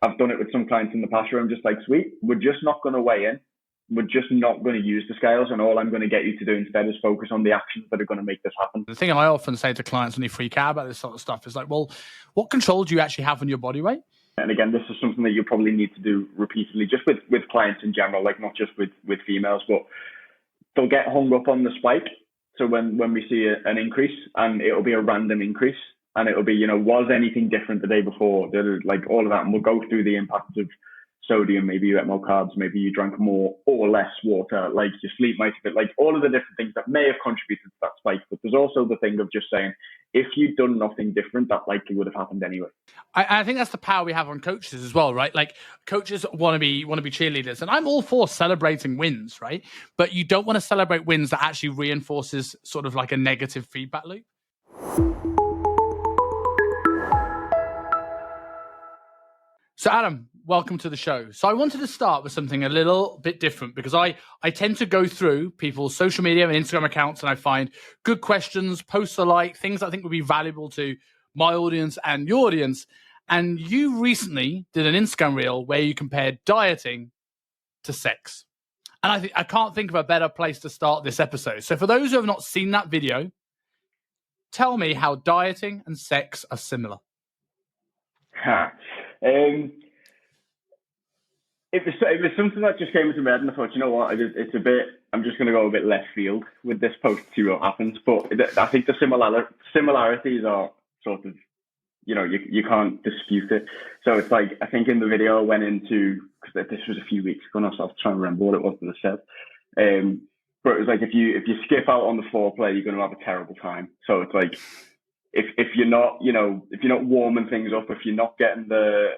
I've done it with some clients in the past where I'm just like, sweet, we're just not going to weigh in. We're just not going to use the scales, and all I'm going to get you to do instead is focus on the actions that are going to make this happen. The thing I often say to clients when they freak out about this sort of stuff is like, well, what control do you actually have on your body weight? And again, this is something that you probably need to do repeatedly, just with clients in general, like not just with females, but they'll get hung up on the spike. So when we see an increase, and it'll be a random increase, and it'll be, was anything different the day before? Like all of that, and we'll go through the impacts of sodium. Maybe you ate more carbs, maybe you drank more or less water, like your sleep might have been, like all of the different things that may have contributed to that spike. But there's also the thing of just saying, if you'd done nothing different, that likely would have happened anyway. I think that's the power we have on coaches as well, right? Like coaches want to be cheerleaders, and I'm all for celebrating wins, right? But you don't want to celebrate wins that actually reinforces sort of like a negative feedback loop. So Adam, welcome to the show. So I wanted to start with something a little bit different, because I tend to go through people's social media and Instagram accounts, and I find good questions, posts alike, things I think would be valuable to my audience and your audience. And you recently did an Instagram reel where you compared dieting to sex. And I can't think of a better place to start this episode. So for those who have not seen that video, tell me how dieting and sex are similar. It was something that just came into my head, and I thought, you know what, I'm just going to go a bit left field with this post to see what happens. But I think the similarities are sort of, you can't dispute it. So it's like, I think in the video I went into, because this was a few weeks ago, so I was trying to remember what it was that I said. But it was like, if you skip out on the foreplay, you're going to have a terrible time. So it's like, if you're not, if you're not warming things up, if you're not getting the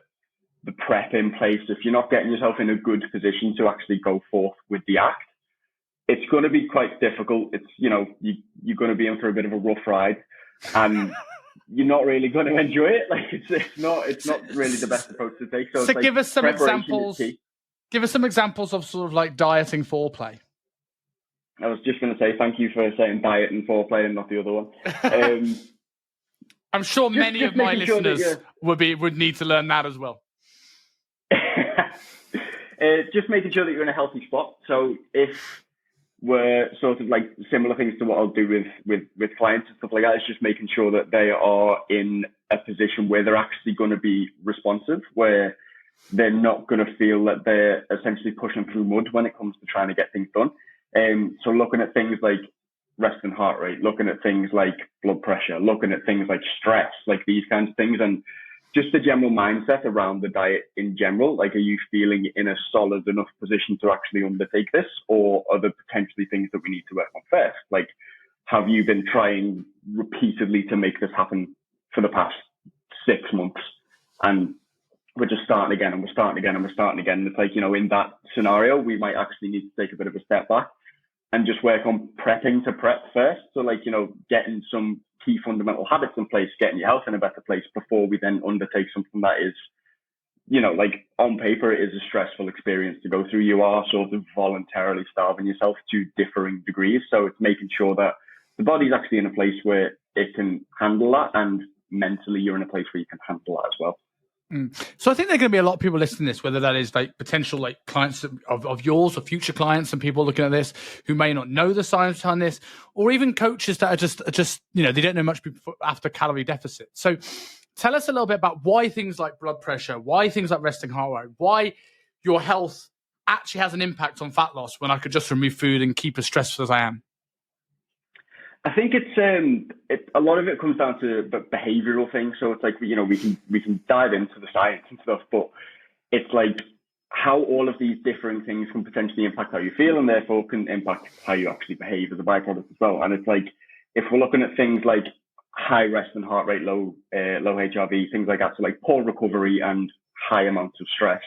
prep in place, if you're not getting yourself in a good position to actually go forth with the act, it's going to be quite difficult. It's, you're going to be in for a bit of a rough ride, and you're not really going to enjoy it. Like it's not really the best approach to take. So it's like, give us some examples. Give us some examples of sort of like dieting foreplay. I was just going to say thank you for saying diet and foreplay and not the other one. I'm sure many of my listeners would need to learn that as well. Just making sure that you're in a healthy spot. So if we're sort of like similar things to what I'll do with clients and stuff like that, it's just making sure that they are in a position where they're actually going to be responsive, where they're not going to feel that they're essentially pushing through mud when it comes to trying to get things done. So looking at things like resting heart rate, looking at things like blood pressure, looking at things like stress, like these kinds of things, and just the general mindset around the diet in general. Like, are you feeling in a solid enough position to actually undertake this, or are there potentially things that we need to work on first? Like, have you been trying repeatedly to make this happen for the past 6 months, and we're just starting again, and we're starting again, and we're starting again? And it's like, in that scenario, we might actually need to take a bit of a step back and just work on prepping to prep first. So like, getting some key fundamental habits in place, getting your health in a better place before we then undertake something that is, like on paper, it is a stressful experience to go through. You are sort of voluntarily starving yourself to differing degrees. So it's making sure that the body's actually in a place where it can handle that, and mentally you're in a place where you can handle that as well. So I think there are going to be a lot of people listening to this, whether that is like potential like clients of yours or future clients and people looking at this who may not know the science behind this, or even coaches that are just they don't know much after calorie deficit. So tell us a little bit about why things like blood pressure, why things like resting heart rate, why your health actually has an impact on fat loss when I could just remove food and keep as stressful as I am. I think it's a lot of it comes down to behavioral things. So it's like, we can dive into the science and stuff, but it's like how all of these differing things can potentially impact how you feel, and therefore can impact how you actually behave as a byproduct as well. And it's like, if we're looking at things like high resting heart rate, low HRV, things like that, so like poor recovery and high amounts of stress,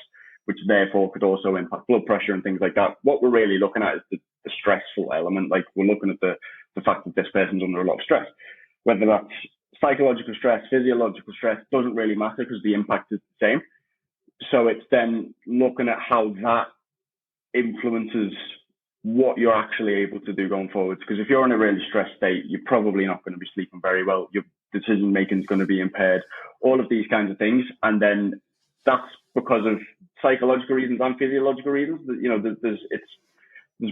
which therefore could also impact blood pressure and things like that. What we're really looking at is the stressful element. Like, we're looking at the fact that this person's under a lot of stress, whether that's psychological stress, physiological stress, doesn't really matter because the impact is the same. So it's then looking at how that influences what you're actually able to do going forward. Because if you're in a really stressed state, you're probably not going to be sleeping very well. Your decision making is going to be impaired, all of these kinds of things. And then that's because of psychological reasons and physiological reasons. You know, there's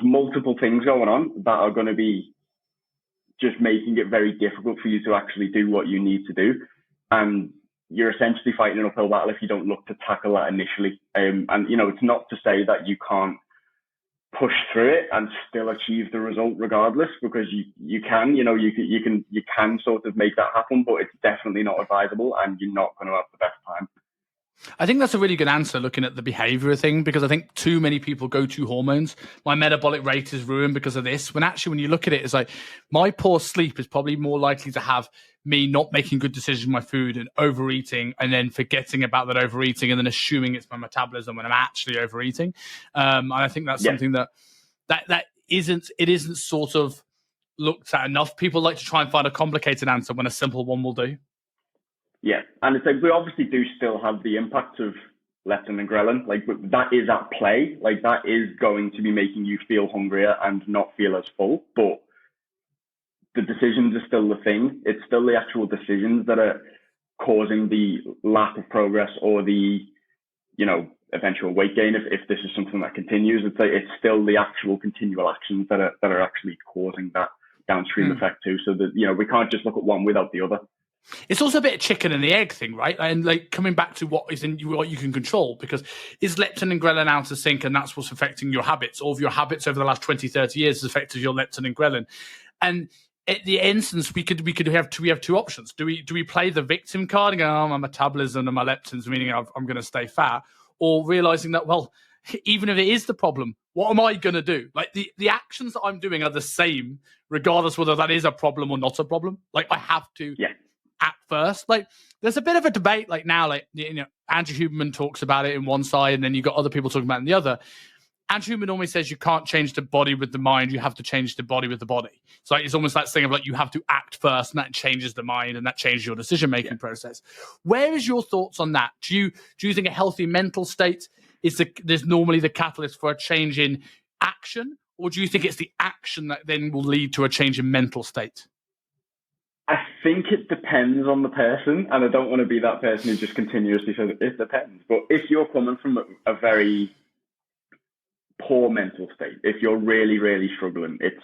multiple things going on that are going to be just making it very difficult for you to actually do what you need to do. And you're essentially fighting an uphill battle if you don't look to tackle that initially. And, you know, it's not to say that you can't push through it and still achieve the result regardless, because you can, you know, you can sort of make that happen, but it's definitely not advisable and you're not going to have the best time. I think that's a really good answer looking at the behavior thing, because I think too many people go to hormones. My metabolic rate is ruined because of this. When actually, when you look at it, it's like my poor sleep is probably more likely to have me not making good decisions with my food and overeating, and then forgetting about that overeating and then assuming it's my metabolism when I'm actually overeating. And I think that's something that isn't sort of looked at enough. People like to try and find a complicated answer when a simple one will do. Yeah, and it's like we obviously do still have the impact of leptin and ghrelin. Like that is at play. Like that is going to be making you feel hungrier and not feel as full. But the decisions are still the thing. It's still the actual decisions that are causing the lack of progress or the, you know, eventual weight gain. If this is something that continues, it's like it's still the actual continual actions that are actually causing that downstream effect too. So that, you know, we can't just look at one without the other. It's also a bit of chicken and the egg thing, right? And like coming back to what you can control, because is leptin and ghrelin out of sync and that's what's affecting your habits, or if your habits over the last 20, 30 years has affected your leptin and ghrelin. And at the instance, we have two options. Do we play the victim card and go, oh, my metabolism and my leptins, meaning I'm going to stay fat, or realizing that, well, even if it is the problem, what am I going to do? Like the actions that I'm doing are the same, regardless whether that is a problem or not a problem. Like I have to act first. Like there's a bit of a debate like now, like, you know, Andrew Huberman talks about it in one side and then you've got other people talking about it in the other. Andrew Huberman always says you can't change the body with the mind, you have to change the body with the body. So like, it's almost that thing of like you have to act first and that changes the mind and that changes your decision-making process. Where is your thoughts on that? Do you think a healthy mental state there's normally the catalyst for a change in action, or do you think it's the action that then will lead to a change in mental state? I think it depends on the person, and I don't want to be that person who just continuously says it depends. But if you're coming from a very poor mental state, if you're really, really struggling, it's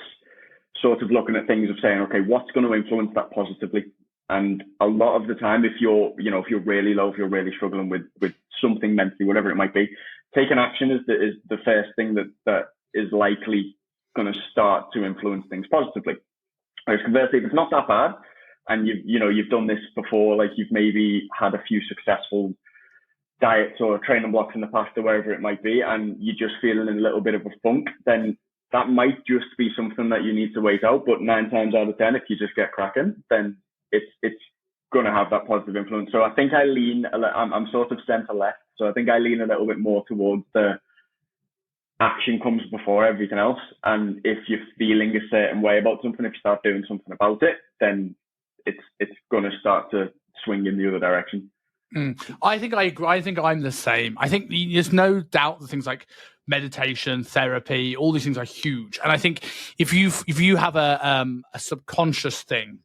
sort of looking at things of saying, okay, what's going to influence that positively? And a lot of the time, if you're really low, if you're really struggling with something mentally, whatever it might be, taking action is the first thing that is likely going to start to influence things positively. Whereas conversely, if it's not that bad, and you've done this before, like you've maybe had a few successful diets or training blocks in the past or wherever it might be, and you're just feeling in a little bit of a funk, then that might just be something that you need to wait out. But 9 times out of 10, if you just get cracking, then it's going to have that positive influence. So I think I'm sort of centre left. So I think I lean a little bit more towards the action comes before everything else. And if you're feeling a certain way about something, if you start doing something about it, then it's going to start to swing in the other direction. I think I agree. I think I'm the same. I think there's no doubt that things like meditation, therapy, all these things are huge. And I think if you have a subconscious thing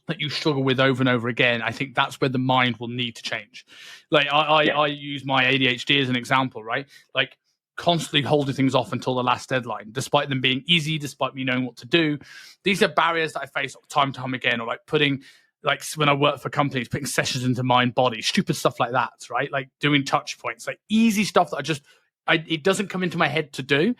that you struggle with over and over again, I think that's where the mind will need to change. Like I use my ADHD as an example, right? Like constantly holding things off until the last deadline, despite them being easy, despite me knowing what to do. These are barriers that I face time and time again, or like putting, like when I work for companies, putting sessions into mind body, stupid stuff like that, right? Like doing touch points, like easy stuff that it doesn't come into my head to do.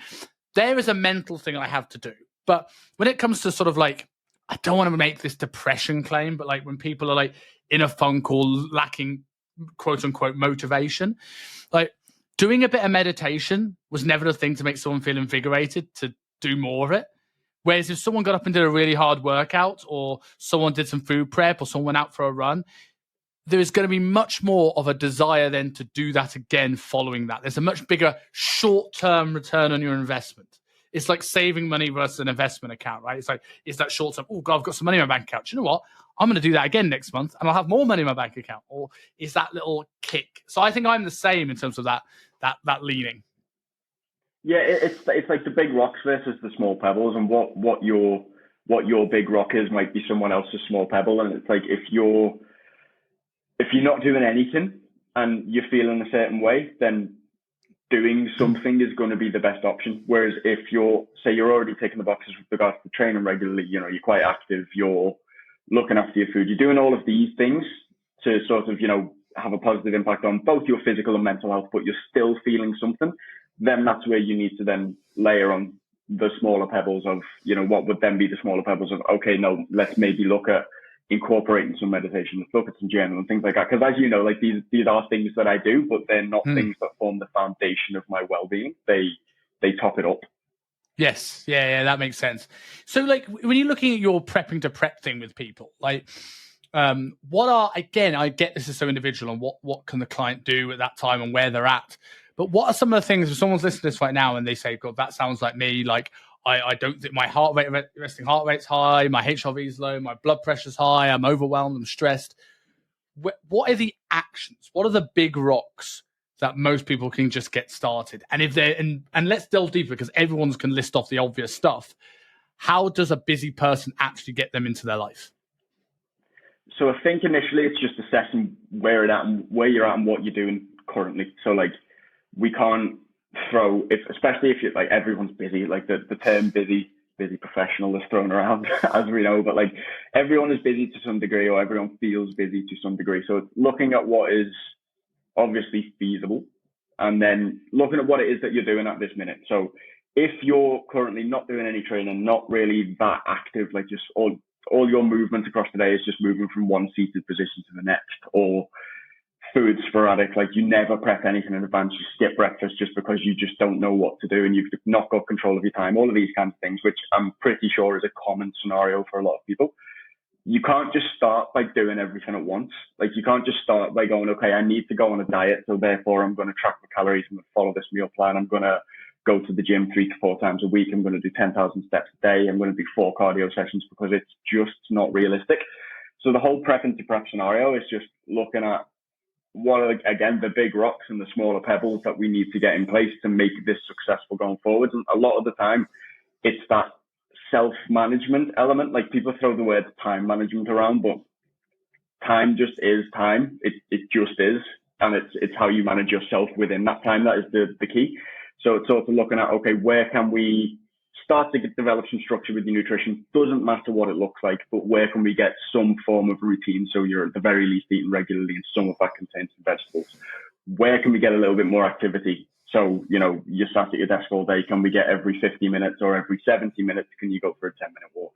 There is a mental thing I have to do. But when it comes to sort of like, I don't want to make this depression claim, but like when people are like in a funk or lacking quote unquote motivation, like doing a bit of meditation was never the thing to make someone feel invigorated to do more of it. Whereas if someone got up and did a really hard workout, or someone did some food prep, or someone went out for a run, there is going to be much more of a desire then to do that again following that. There's a much bigger short-term return on your investment. It's like saving money versus an investment account, right? It's that short-term, oh, God, I've got some money in my bank account. Do you know what? I'm going to do that again next month, and I'll have more money in my bank account. Or is that little kick? So I think I'm the same in terms of that leaning. Yeah, it's like the big rocks versus the small pebbles, and what your big rock is might be someone else's small pebble. And it's like if you're not doing anything, and you're feeling a certain way, then doing something is going to be the best option. Whereas if you're already ticking the boxes with regards to training regularly, you're quite active, you're looking after your food, you're doing all of these things to sort of, have a positive impact on both your physical and mental health, but you're still feeling something, then that's where you need to then layer on the smaller pebbles of, what would then be the smaller pebbles of, okay, no, let's maybe look at incorporating some meditation, let's look at some journal and things like that. Because as you know, like these are things that I do, but they're not things that form the foundation of my well-being. They top it up. Yes. Yeah, that makes sense. So like when you're looking at your prepping to prep thing with people, like I get this is so individual and what can the client do at that time and where they're at. But what are some of the things, if someone's listening to this right now and they say, God, that sounds like me, like I don't think my resting heart rate's high, my HRV is low, my blood pressure's high, I'm overwhelmed, I'm stressed. What are the actions? What are the big rocks that most people can just get started? And if they're and let's delve deeper because everyone can list off the obvious stuff. How does a busy person actually get them into their life? So I think initially it's just assessing where you're at and what you're doing currently. So like we can't especially if you're like everyone's busy, like the term busy professional is thrown around as we know, but like everyone is busy to some degree or everyone feels busy to some degree. So it's looking at what is obviously feasible and then looking at what it is that you're doing at this minute. So if you're currently not doing any training, not really that active, like just all your movement across the day is just moving from one seated position to the next, or food sporadic, like you never prep anything in advance, you skip breakfast just because you just don't know what to do and you've not got control of your time, all of these kinds of things, which I'm pretty sure is a common scenario for a lot of people. You can't just start by doing everything at once. Like you can't just start by going, okay, I need to go on a diet, so therefore I'm going to track the calories, I'm going to follow this meal plan, I'm going to go to the gym 3 to 4 times a week, I'm going to do 10,000 steps a day, I'm going to do 4 cardio sessions, because it's just not realistic. So the whole prep into prep scenario is just looking at what are, again, the big rocks and the smaller pebbles that we need to get in place to make this successful going forward. And a lot of the time, it's that self-management element. Like people throw the word time management around, but time just is time. It just is. And it's how you manage yourself within that time. That is the key. So it's sort of looking at, okay, where can we start to develop some structure with your nutrition? Doesn't matter what it looks like, but where can we get some form of routine so you're at the very least eating regularly and some of that contains some vegetables? Where can we get a little bit more activity? So, you're sat at your desk all day. Can we get every 50 minutes or every 70 minutes? Can you go for a 10-minute walk?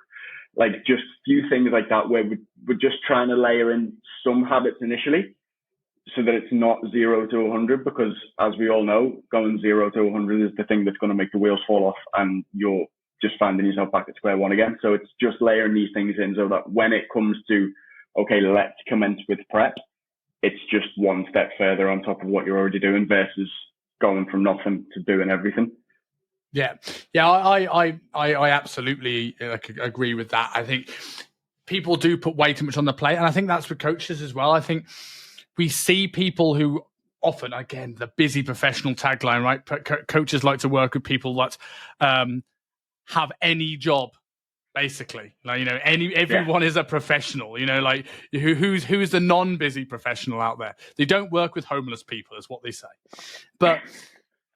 Like just a few things like that where we're just trying to layer in some habits initially so that it's not 0 to 100, because as we all know, going 0 to 100 is the thing that's going to make the wheels fall off and you're just finding yourself back at square one again. So it's just layering these things in so that when it comes to, okay, let's commence with prep, it's just one step further on top of what you're already doing versus going from nothing to doing everything. Yeah. I absolutely agree with that. I think people do put way too much on the plate, and I think that's with coaches as well. I think we see people who often, again, the busy professional tagline, right? Coaches like to work with people that have any job, basically. Like, everyone is a professional. Like who's the non-busy professional out there? They don't work with homeless people, is what they say. But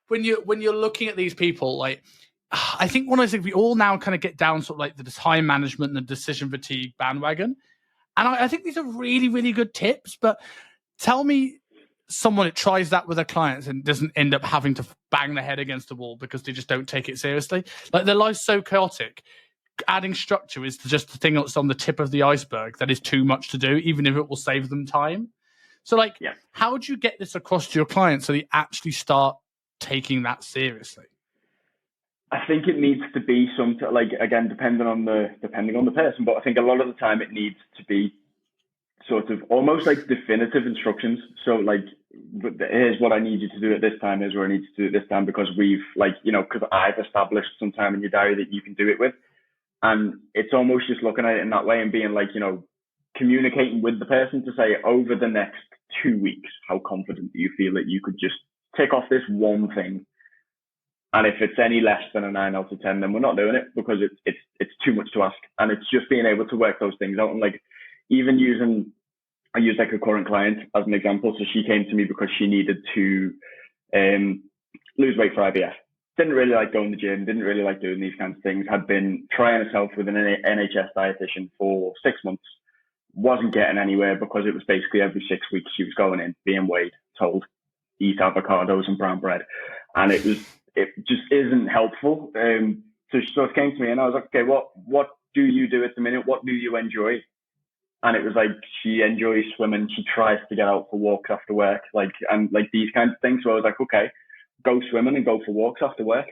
when you're looking at these people, like, I think one of those things we all now kind of get down sort of like the time management and the decision fatigue bandwagon, and I think these are really, really good tips, but tell me someone that tries that with their clients and doesn't end up having to bang their head against the wall because they just don't take it seriously. Like their life's so chaotic. Adding structure is just the thing that's on the tip of the iceberg that is too much to do, even if it will save them time. So how do you get this across to your clients so they actually start taking that seriously? I think it needs to be something, like, again, depending on the person, but I think a lot of the time it needs to be sort of almost like definitive instructions. So like, here's what I need you to do at this time, here's what I need you to do at this time, because we've because I've established some time in your diary that you can do it with. And it's almost just looking at it in that way and being like, communicating with the person to say, over the next 2 weeks, how confident do you feel that you could just tick off this one thing? And if it's any less than a 9 out of 10, then we're not doing it, because it's too much to ask. And it's just being able to work those things out and like even using I use like a current client as an example. So she came to me because she needed to lose weight for IVF. Didn't really like going to the gym, didn't really like doing these kinds of things, had been trying herself with an NHS dietitian for 6 months, wasn't getting anywhere because it was basically every 6 weeks she was going in, being weighed, told, eat avocados and brown bread. And it just isn't helpful. So she sort of came to me and I was like, okay, what do you do at the minute? What do you enjoy? And it was like, she enjoys swimming. She tries to get out for walks after work, and these kinds of things. So I was like, okay, go swimming and go for walks after work.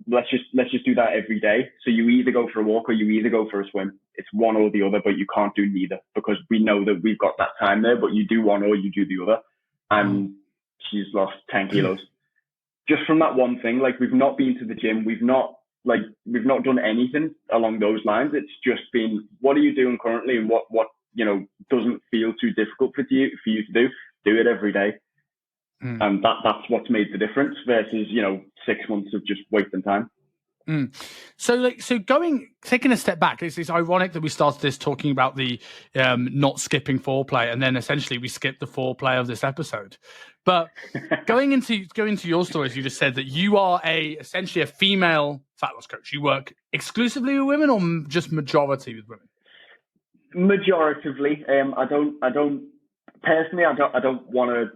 Let's just do that every day. So you either go for a walk or you either go for a swim. It's one or the other, but you can't do neither because we know that we've got that time there, but you do one or you do the other. And she's lost 10 kilos just from that one thing. Like, we've not been to the gym. We've not done anything along those lines. It's just been, what are you doing currently? And what, doesn't feel too difficult for you to do it every day. And that's what's made the difference versus, 6 months of just wasting time. So taking a step back, it's ironic that we started this talking about the not skipping foreplay, and then essentially we skipped the foreplay of this episode. But going into your stories, you just said that you are essentially a female fat loss coach. You work exclusively with women, or just majority with women? Majoritively. I don't personally. I don't want to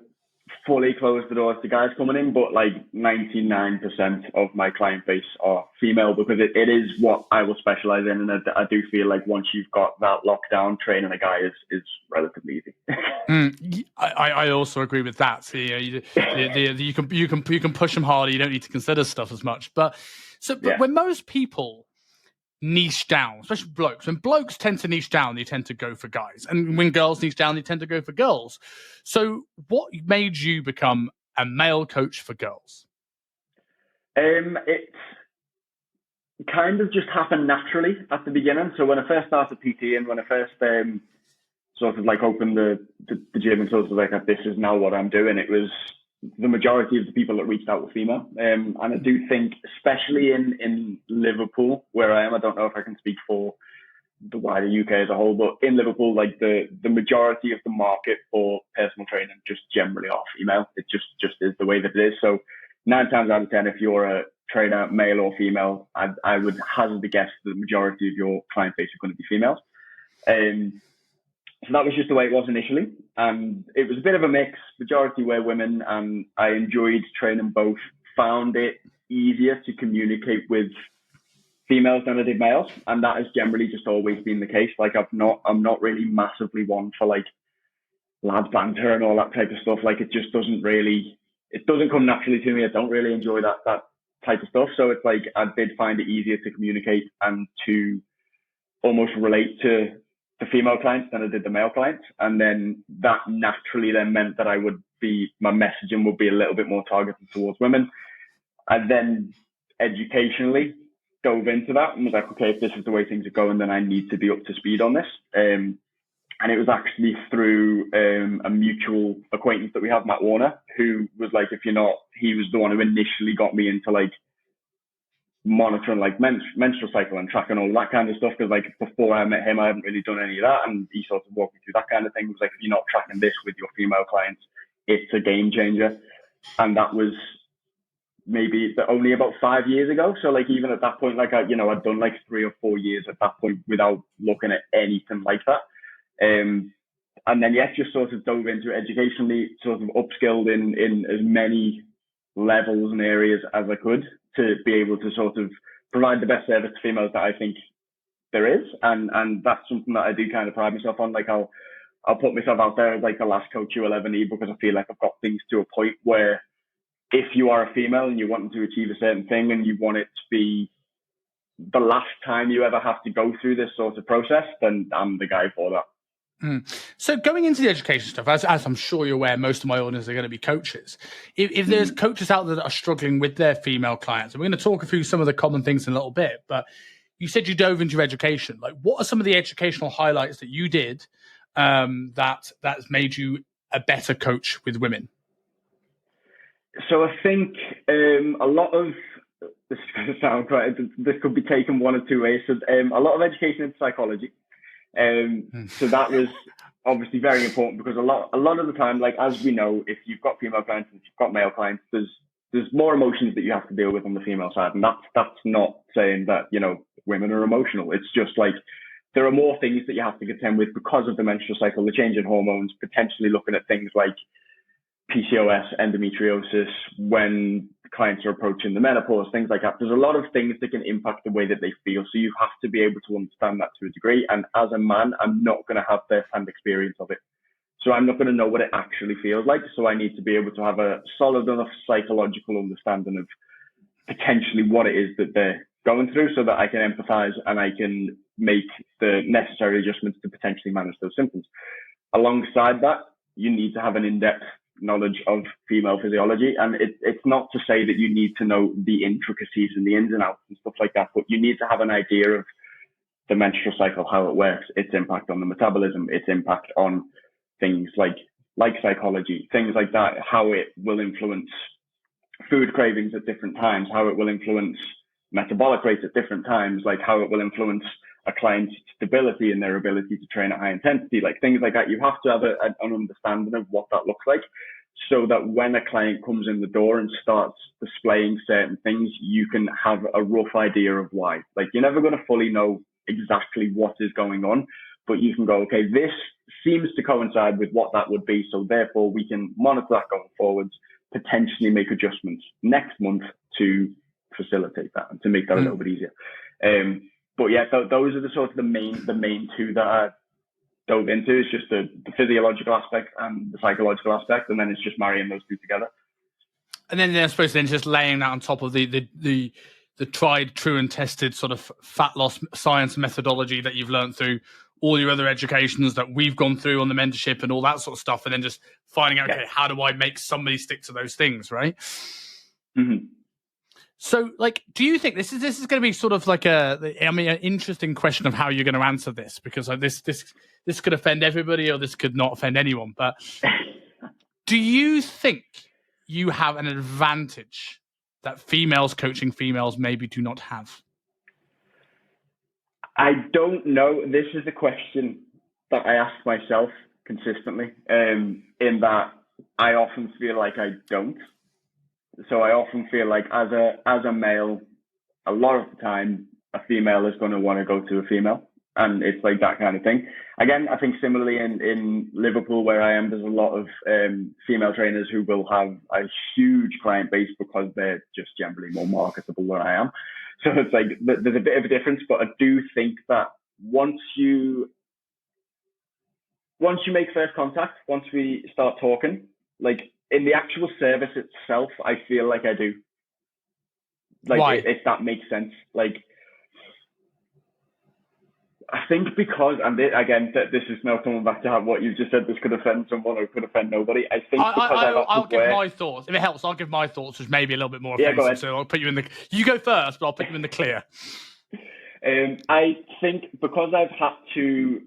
fully close the doors to guys coming in, but like 99% of my client base are female because it is what I will specialize in. And I do feel like once you've got that lockdown, training a guy is relatively easy. I also agree with that. So, you can push them harder. You don't need to consider stuff as much. But when most people niche down, especially blokes, when blokes tend to niche down, they tend to go for guys, and when girls niche down, they tend to go for girls. So what made you become a male coach for girls? It kind of just happened naturally at the beginning. So when I first started PT and when I first sort of like opened the gym and sort of like, this is now what I'm doing, it was the majority of the people that reached out were female. And I do think, especially in Liverpool, where I am, I don't know if I can speak for the wider UK as a whole, but in Liverpool, like the majority of the market for personal training just generally are female. It just is the way that it is. So 9 times out of 10, if you're a trainer, male or female, I would hazard a guess the majority of your client base are going to be females. So that was just the way it was initially. And it was a bit of a mix. Majority were women, and I enjoyed training both. Found it easier to communicate with females than I did males. And that has generally just always been the case. Like, I'm not really massively one for like lads banter and all that type of stuff. Like, it doesn't come naturally to me. I don't really enjoy that type of stuff. So it's like, I did find it easier to communicate and to almost relate to the female clients than I did the male clients. And then that naturally then meant that my messaging would be a little bit more targeted towards women. And then educationally dove into that and was like, okay, if this is the way things are going, then I need to be up to speed on this. And it was actually through a mutual acquaintance that we have, Matt Warner, who was like, he was the one who initially got me into like monitoring like menstrual cycle and tracking all that kind of stuff, because like before I met him I hadn't really done any of that, and he sort of walked me through that kind of thing. It was like, if you're not tracking this with your female clients, it's a game changer. And that was maybe only about 5 years ago. So like, even at that point, like I'd done like 3 or 4 years at that point without looking at anything like that. And then just sort of dove into it educationally, sort of upskilled in as many levels and areas as I could to be able to sort of provide the best service to females that I think there is. And that's something that I do kind of pride myself on. Like, I'll put myself out there as like the last coach you'll ever need, because I feel like I've got things to a point where if you are a female and you're wanting to achieve a certain thing and you want it to be the last time you ever have to go through this sort of process, then I'm the guy for that. So going into the education stuff, as I'm sure you're aware, most of my audience are going to be coaches. If there's coaches out there that are struggling with their female clients, and we're going to talk through some of the common things in a little bit, but you said you dove into your education. Like, what are some of the educational highlights that you did that's made you a better coach with women? So I think a lot of this is going to sound quite. This could be taken one or two ways. So a lot of education in psychology. So that was obviously very important, because a lot of the time, like, as we know, if you've got female clients and if you've got male clients, there's more emotions that you have to deal with on the female side. And that's not saying that, women are emotional. It's just like, there are more things that you have to contend with because of the menstrual cycle, the change in hormones, potentially looking at things like PCOS, endometriosis, when clients are approaching the menopause, things like that. There's a lot of things that can impact the way that they feel. So you have to be able to understand that to a degree. And as a man, I'm not going to have first-hand experience of it. So I'm not going to know what it actually feels like. So I need to be able to have a solid enough psychological understanding of potentially what it is that they're going through, so that I can empathize and I can make the necessary adjustments to potentially manage those symptoms. Alongside that, you need to have an in-depth knowledge of female physiology. And it's not to say that you need to know the intricacies and the ins and outs and stuff like that, but you need to have an idea of the menstrual cycle, how it works, its impact on the metabolism, its impact on things like psychology, things like that, how it will influence food cravings at different times, how it will influence metabolic rates at different times, like how it will influence a client's stability and their ability to train at high intensity, like things like that. You have to have an understanding of what that looks like, so that when a client comes in the door and starts displaying certain things, you can have a rough idea of why. Like, you're never going to fully know exactly what is going on, but you can go, okay, this seems to coincide with what that would be. So therefore we can monitor that going forwards, potentially make adjustments next month to facilitate that and to make that a little bit easier. But yeah, those are the sort of the main two that I dove into. Is just the physiological aspect and the psychological aspect, and then it's just marrying those two together. And then I suppose just laying that on top of the tried, true, and tested sort of fat loss science methodology that you've learned through all your other educations that we've gone through on the mentorship and all that sort of stuff, and then just finding out, okay, how do I make somebody stick to those things, right? Mm-hmm. So, like, do you think this is going to be sort of like an interesting question of how you're going to answer this? Because this could offend everybody, or this could not offend anyone. But do you think you have an advantage that females coaching females maybe do not have? I don't know. This is a question that I ask myself consistently, in that I often feel like I don't. So I often feel like as a male, a lot of the time, a female is going to want to go to a female. And it's like that kind of thing. Again, I think similarly in Liverpool, where I am, there's a lot of female trainers who will have a huge client base because they're just generally more marketable than I am. So it's like there's a bit of a difference, but I do think that once you make first contact, once we start talking, like in the actual service itself, I feel like I do. Like, if that makes sense. Like, I think because, and again, this is now coming back to what you just said, this could offend someone or could offend nobody. I think I'll give my thoughts. If it helps, I'll give my thoughts, which may be a little bit more offensive. Go ahead. So I'll put you in you go first, but I'll put you in the clear. I think because I've had to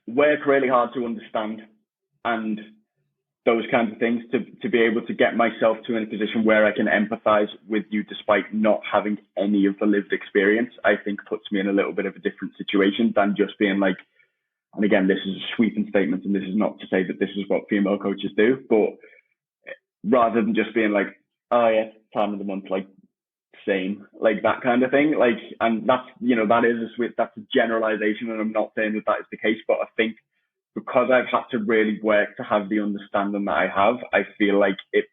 work really hard to understand and those kinds of things to be able to get myself to in a position where I can empathize with you despite not having any of the lived experience, I think puts me in a little bit of a different situation than just being like, and again, this is a sweeping statement, and this is not to say that this is what female coaches do, but rather than just being like, oh yeah, time of the month, like same, like that kind of thing, like, and that's, that's a generalization, and I'm not saying that is the case, but I think because I've had to really work to have the understanding that I have, I feel like it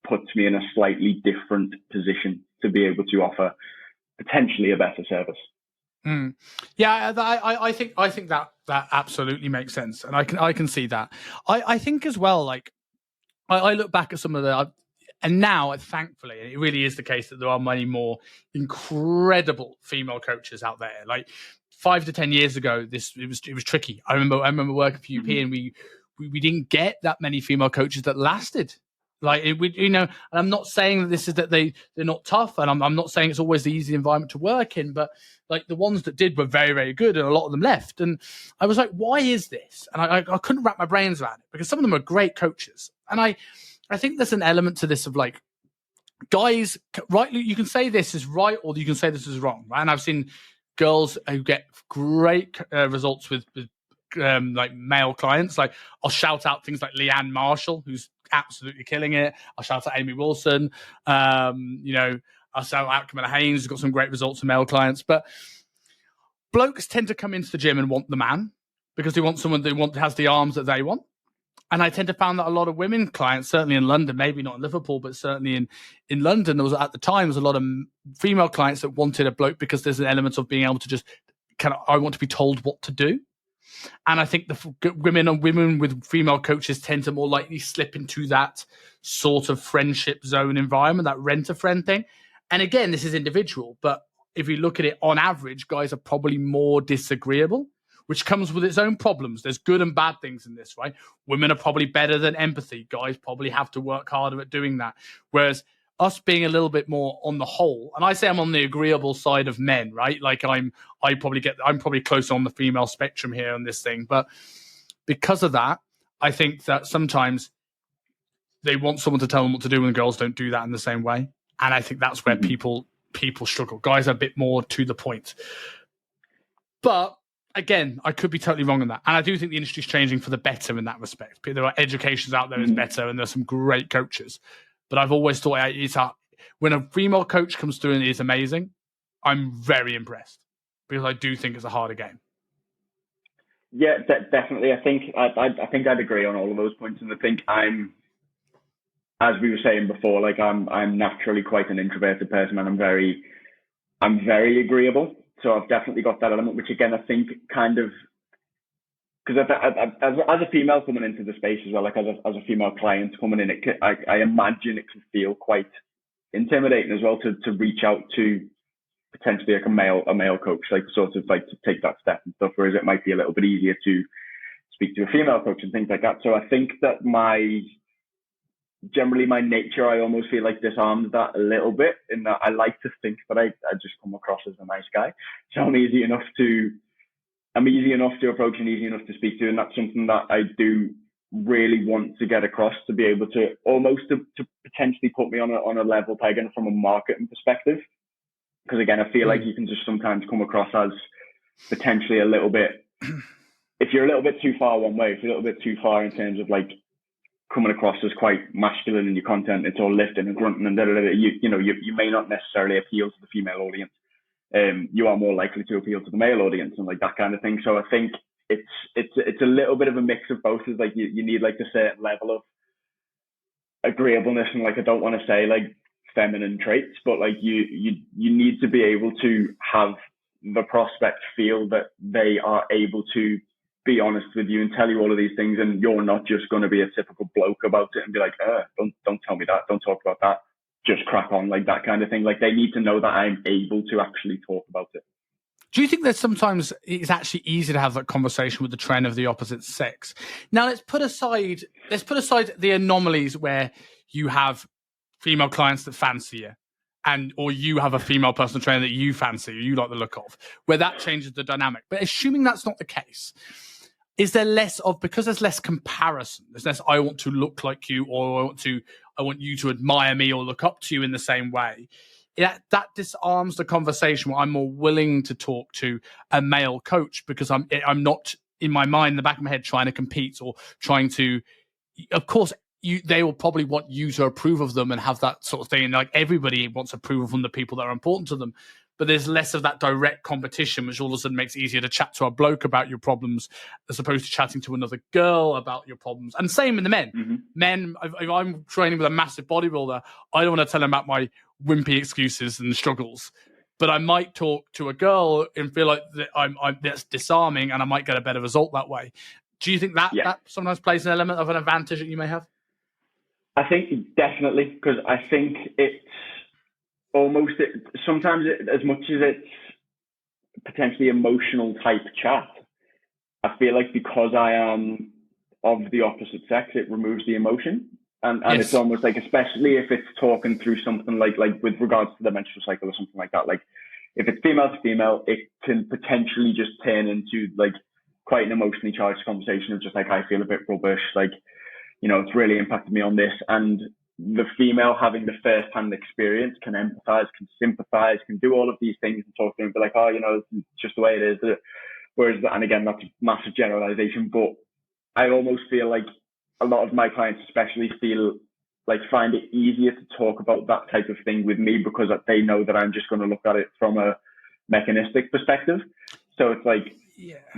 puts me in a slightly different position to be able to offer potentially a better service. Yeah, I think that absolutely makes sense, and I can see that. I think as well, like I look back at some of the, and now thankfully it really is the case that there are many more incredible female coaches out there. Like 5 to 10 years ago, it was tricky. I remember working for UP, and we didn't get that many female coaches that lasted. Like and I'm not saying that they're not tough, and I'm not saying it's always the easy environment to work in, but like the ones that did were very, very good, and a lot of them left. And I was like, why is this? And I couldn't wrap my brains around it, because some of them are great coaches, and I think there's an element to this of like, guys, right? You can say this is right, or you can say this is wrong, right? And I've seen girls who get great results with like male clients. Like I'll shout out things like Leanne Marshall, who's absolutely killing it. I'll shout out Amy Wilson. I'll shout out Camilla Haynes, who's got some great results with male clients. But blokes tend to come into the gym and want the man because they want someone has the arms that they want. And I tend to find that a lot of women clients, certainly in London, maybe not in Liverpool, but certainly in London, there was at the time was a lot of female clients that wanted a bloke because there's an element of being able to just I want to be told what to do. And I think the women with female coaches tend to more likely slip into that sort of friendship zone environment, that rent-a-friend thing. And again, this is individual, but if you look at it on average, guys are probably more disagreeable, which comes with its own problems. There's good and bad things in this, right? Women are probably better than empathy. Guys probably have to work harder at doing that. Whereas us being a little bit more on the whole, and I say I'm on the agreeable side of men, right? Like I'm probably closer on the female spectrum here on this thing. But because of that, I think that sometimes they want someone to tell them what to do, and girls don't do that in the same way. And I think that's where people struggle. Guys are a bit more to the point. But again, I could be totally wrong on that. And I do think the industry's changing for the better in that respect. There are educations out there is better, and there's some great coaches. But I've always thought when a female coach comes through and is amazing, I'm very impressed because I do think it's a harder game. Yeah, definitely. I think I'd agree on all of those points, and I think as we were saying before, like I'm naturally quite an introverted person, and I'm very agreeable. So I've definitely got that element, which again I think kind of because as a female coming into the space as well, like as a female client coming in, I imagine it can feel quite intimidating as well to reach out to potentially like a male coach, like sort of like to take that step and stuff. Whereas it might be a little bit easier to speak to a female coach and things like that. So I think that generally my nature, I almost feel like disarms that a little bit in that I like to think that I just come across as a nice guy. So I'm easy enough to approach and easy enough to speak to. And that's something that I do really want to get across, to be able to almost to potentially put me on a level pegging from a marketing perspective. Because again, I feel like you can just sometimes come across as potentially a little bit, if you're a little bit too far one way, if you're a little bit too far in terms of like coming across as quite masculine in your content, it's all lifting and grunting and you may not necessarily appeal to the female audience. You are more likely to appeal to the male audience and like that kind of thing. So I think it's a little bit of a mix of both. Is like you need like a certain level of agreeableness and like I don't want to say like feminine traits, but like you need to be able to have the prospect feel that they are able to be honest with you and tell you all of these things, and you're not just going to be a typical bloke about it and be like, don't tell me that, don't talk about that, just crack on, like that kind of thing. Like they need to know that I'm able to actually talk about it. Do you think that sometimes it's actually easy to have that conversation with the trend of the opposite sex? Now let's put aside the anomalies where you have female clients that fancy you, or you have a female personal trainer that you fancy, or you like the look of, where that changes the dynamic. But assuming that's not the case, is there less of, because there's less comparison, there's less I want to look like you, or I want you to admire me or look up to you in the same way, that disarms the conversation where I'm more willing to talk to a male coach because I'm not in my mind, in the back of my head, trying to compete or trying to, of course, they will probably want you to approve of them and have that sort of thing. And like everybody wants approval from the people that are important to them. But there's less of that direct competition, which all of a sudden makes it easier to chat to a bloke about your problems as opposed to chatting to another girl about your problems. And same with the men. Mm-hmm. Men, if I'm training with a massive bodybuilder, I don't want to tell them about my wimpy excuses and struggles. But I might talk to a girl and feel like that that's disarming, and I might get a better result that way. Do you think that sometimes plays an element of an advantage that you may have? I think definitely, because I think it's almost sometimes as much as it's potentially emotional type chat, I feel like because I am of the opposite sex, it removes the emotion. And yes. It's almost like, especially if it's talking through something like with regards to the menstrual cycle or something like that, like if it's female to female, it can potentially just turn into like quite an emotionally charged conversation of just like, I feel a bit rubbish, like, you know, it's really impacted me on this. And the female having the first-hand experience can empathize, can sympathize, can do all of these things and talk to them and be like, oh, you know, it's just the way it is. Whereas, and again, that's a massive generalization, but I almost feel like a lot of my clients especially find it easier to talk about that type of thing with me because they know that I'm just going to look at it from a mechanistic perspective. So it's like,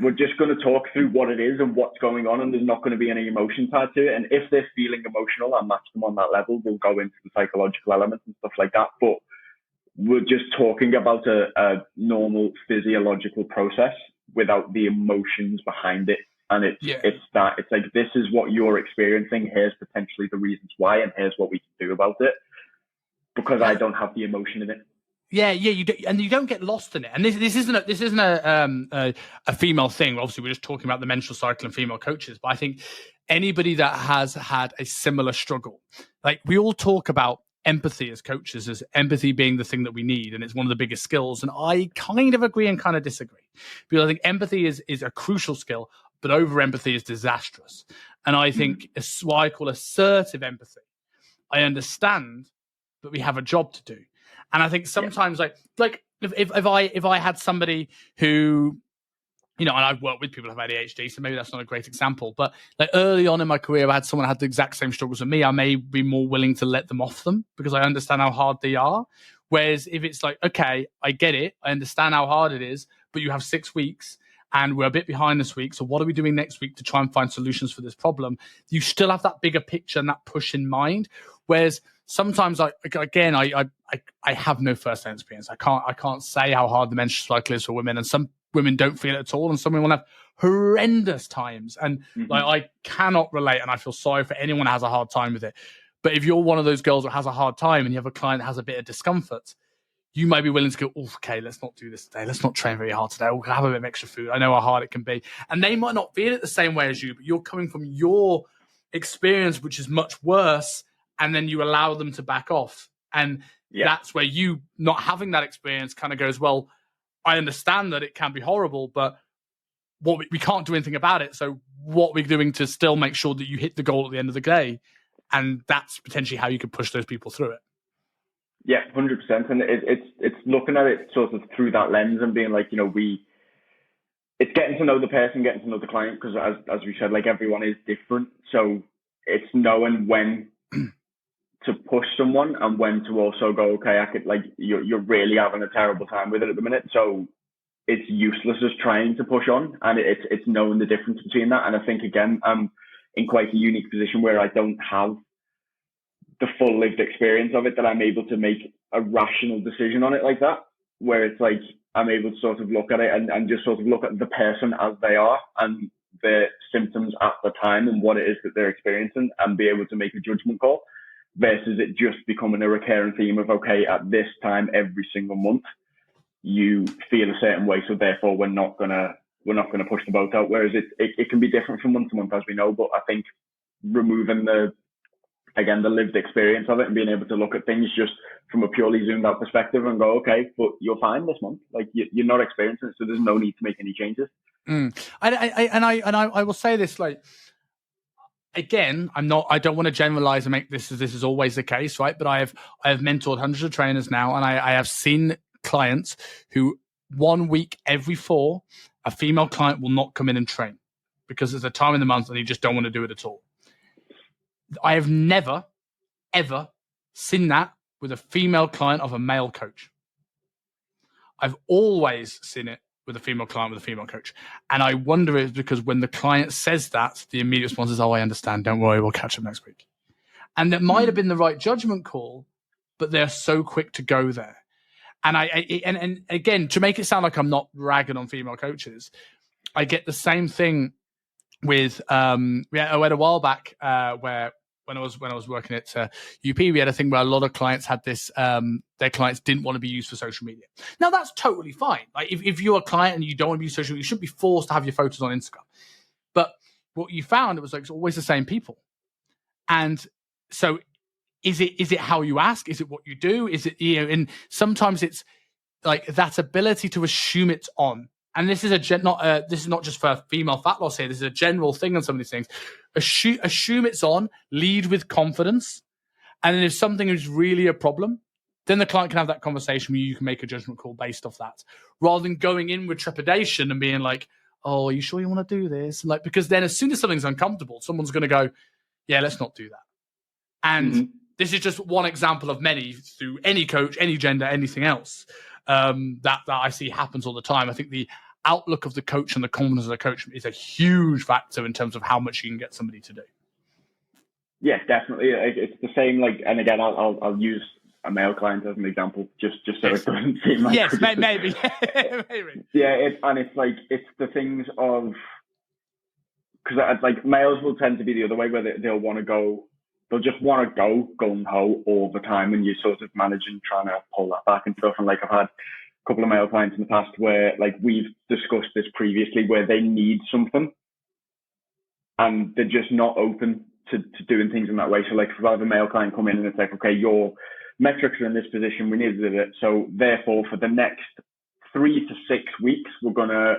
we're just going to talk through what it is and what's going on, and there's not going to be any emotion tied to it. And if they're feeling emotional, I match them on that level. We'll go into the psychological elements and stuff like that. But we're just talking about a normal physiological process without the emotions behind it. And it's like, this is what you're experiencing. Here's potentially the reasons why, and here's what we can do about it, because I don't have the emotion in it. Yeah, you do, and you don't get lost in it. And this isn't a female thing. Obviously, we're just talking about the menstrual cycle and female coaches. But I think anybody that has had a similar struggle, like we all talk about empathy as coaches, as empathy being the thing that we need, and it's one of the biggest skills. And I kind of agree and kind of disagree, because I think empathy is a crucial skill, but over empathy is disastrous. And I think it's what I call assertive empathy. I understand, but we have a job to do. And I think sometimes, like if I had somebody who, you know, and I've worked with people who have ADHD, so maybe that's not a great example, but like early on in my career, I had someone who had the exact same struggles as me. I may be more willing to let them off them because I understand how hard they are. Whereas if it's like, okay, I get it, I understand how hard it is, but you have 6 weeks and we're a bit behind this week. So what are we doing next week to try and find solutions for this problem? You still have that bigger picture and that push in mind. Whereas sometimes, I have no first-hand experience. I can't say how hard the menstrual cycle is for women, and some women don't feel it at all, and some women have horrendous times. And I cannot relate, and I feel sorry for anyone who has a hard time with it. But if you're one of those girls that has a hard time, and you have a client that has a bit of discomfort, you might be willing to go, okay, let's not do this today. Let's not train very hard today. We'll have a bit of extra food. I know how hard it can be. And they might not feel it the same way as you, but you're coming from your experience, which is much worse, and then you allow them to back off. And that's where you not having that experience kind of goes, well, I understand that it can be horrible, but we can't do anything about it. So what we're doing to still make sure that you hit the goal at the end of the day. And that's potentially how you could push those people through it. Yeah, 100%. And it's looking at it sort of through that lens and being like, you know, it's getting to know the person, getting to know the client, because as we said, like everyone is different. So it's knowing when to push someone and when to also go, okay, I could, like, you're really having a terrible time with it at the minute. So it's useless as trying to push on, and it's knowing the difference between that. And I think, again, I'm in quite a unique position where I don't have the full lived experience of it, that I'm able to make a rational decision on it like that, where it's like I'm able to sort of look at it and just sort of look at the person as they are and their symptoms at the time and what it is that they're experiencing, and be able to make a judgment call, versus it just becoming a recurring theme of, okay, at this time every single month you feel a certain way, so therefore we're not gonna push the boat out. Whereas it can be different from month to month, as we know. But I think removing the lived experience of it and being able to look at things just from a purely zoomed out perspective and go, okay, but you're fine this month. Like, you're not experiencing it, so there's no need to make any changes. I will say this, like, again, I don't want to generalize and make this is always the case, right? But I have mentored hundreds of trainers now, and I have seen clients who 1 week every 4, a female client will not come in and train because there's a time in the month and you just don't want to do it at all. I have never, ever seen that with a female client of a male coach. I've always seen it with a female client with a female coach. And I wonder if it's because when the client says that, the immediate response is, oh, I understand. Don't worry, we'll catch up next week. And that might have been the right judgment call, but they're so quick to go there. And and again, to make it sound like I'm not ragging on female coaches, I get the same thing with I had a while back where when I was working at UP, we had a thing where a lot of clients had this. Their clients didn't want to be used for social media. Now that's totally fine. Like if you're a client and you don't want to be social media, you shouldn't be forced to have your photos on Instagram. But what you found, it was like it's always the same people. And so is it how you ask? Is it what you do? Is it, you know, and sometimes it's like that ability to assume it's on. And this is this is not just for female fat loss here. This is a general thing on some of these things. Assume it's on. Lead with confidence, And then if something is really a problem, then the client can have that conversation where you can make a judgment call based off that, rather than going in with trepidation and being like, oh, are you sure you want to do this? And like, because then as soon as something's uncomfortable, someone's going to go, yeah, let's not do that. And this is just one example of many through any coach, any gender, anything else that I see happens all the time. I think the outlook of the coach and the confidence of the coach is a huge factor in terms of how much you can get somebody to do. Yeah, definitely. It's the same. Like, and again, I'll use a male client as an example, just so it doesn't seem like maybe. maybe. Yeah, it's the things of, because like males will tend to be the other way, where they'll want to go. They'll just want to go gung ho all the time, and you're sort of managing trying to pull that back and stuff. And like I've had a couple of male clients in the past where like we've discussed this previously, where they need something and they're just not open to doing things in that way. So like if I have a male client come in and it's like, okay, your metrics are in this position, we need to do it. So therefore, for the next 3 to 6 weeks, we're gonna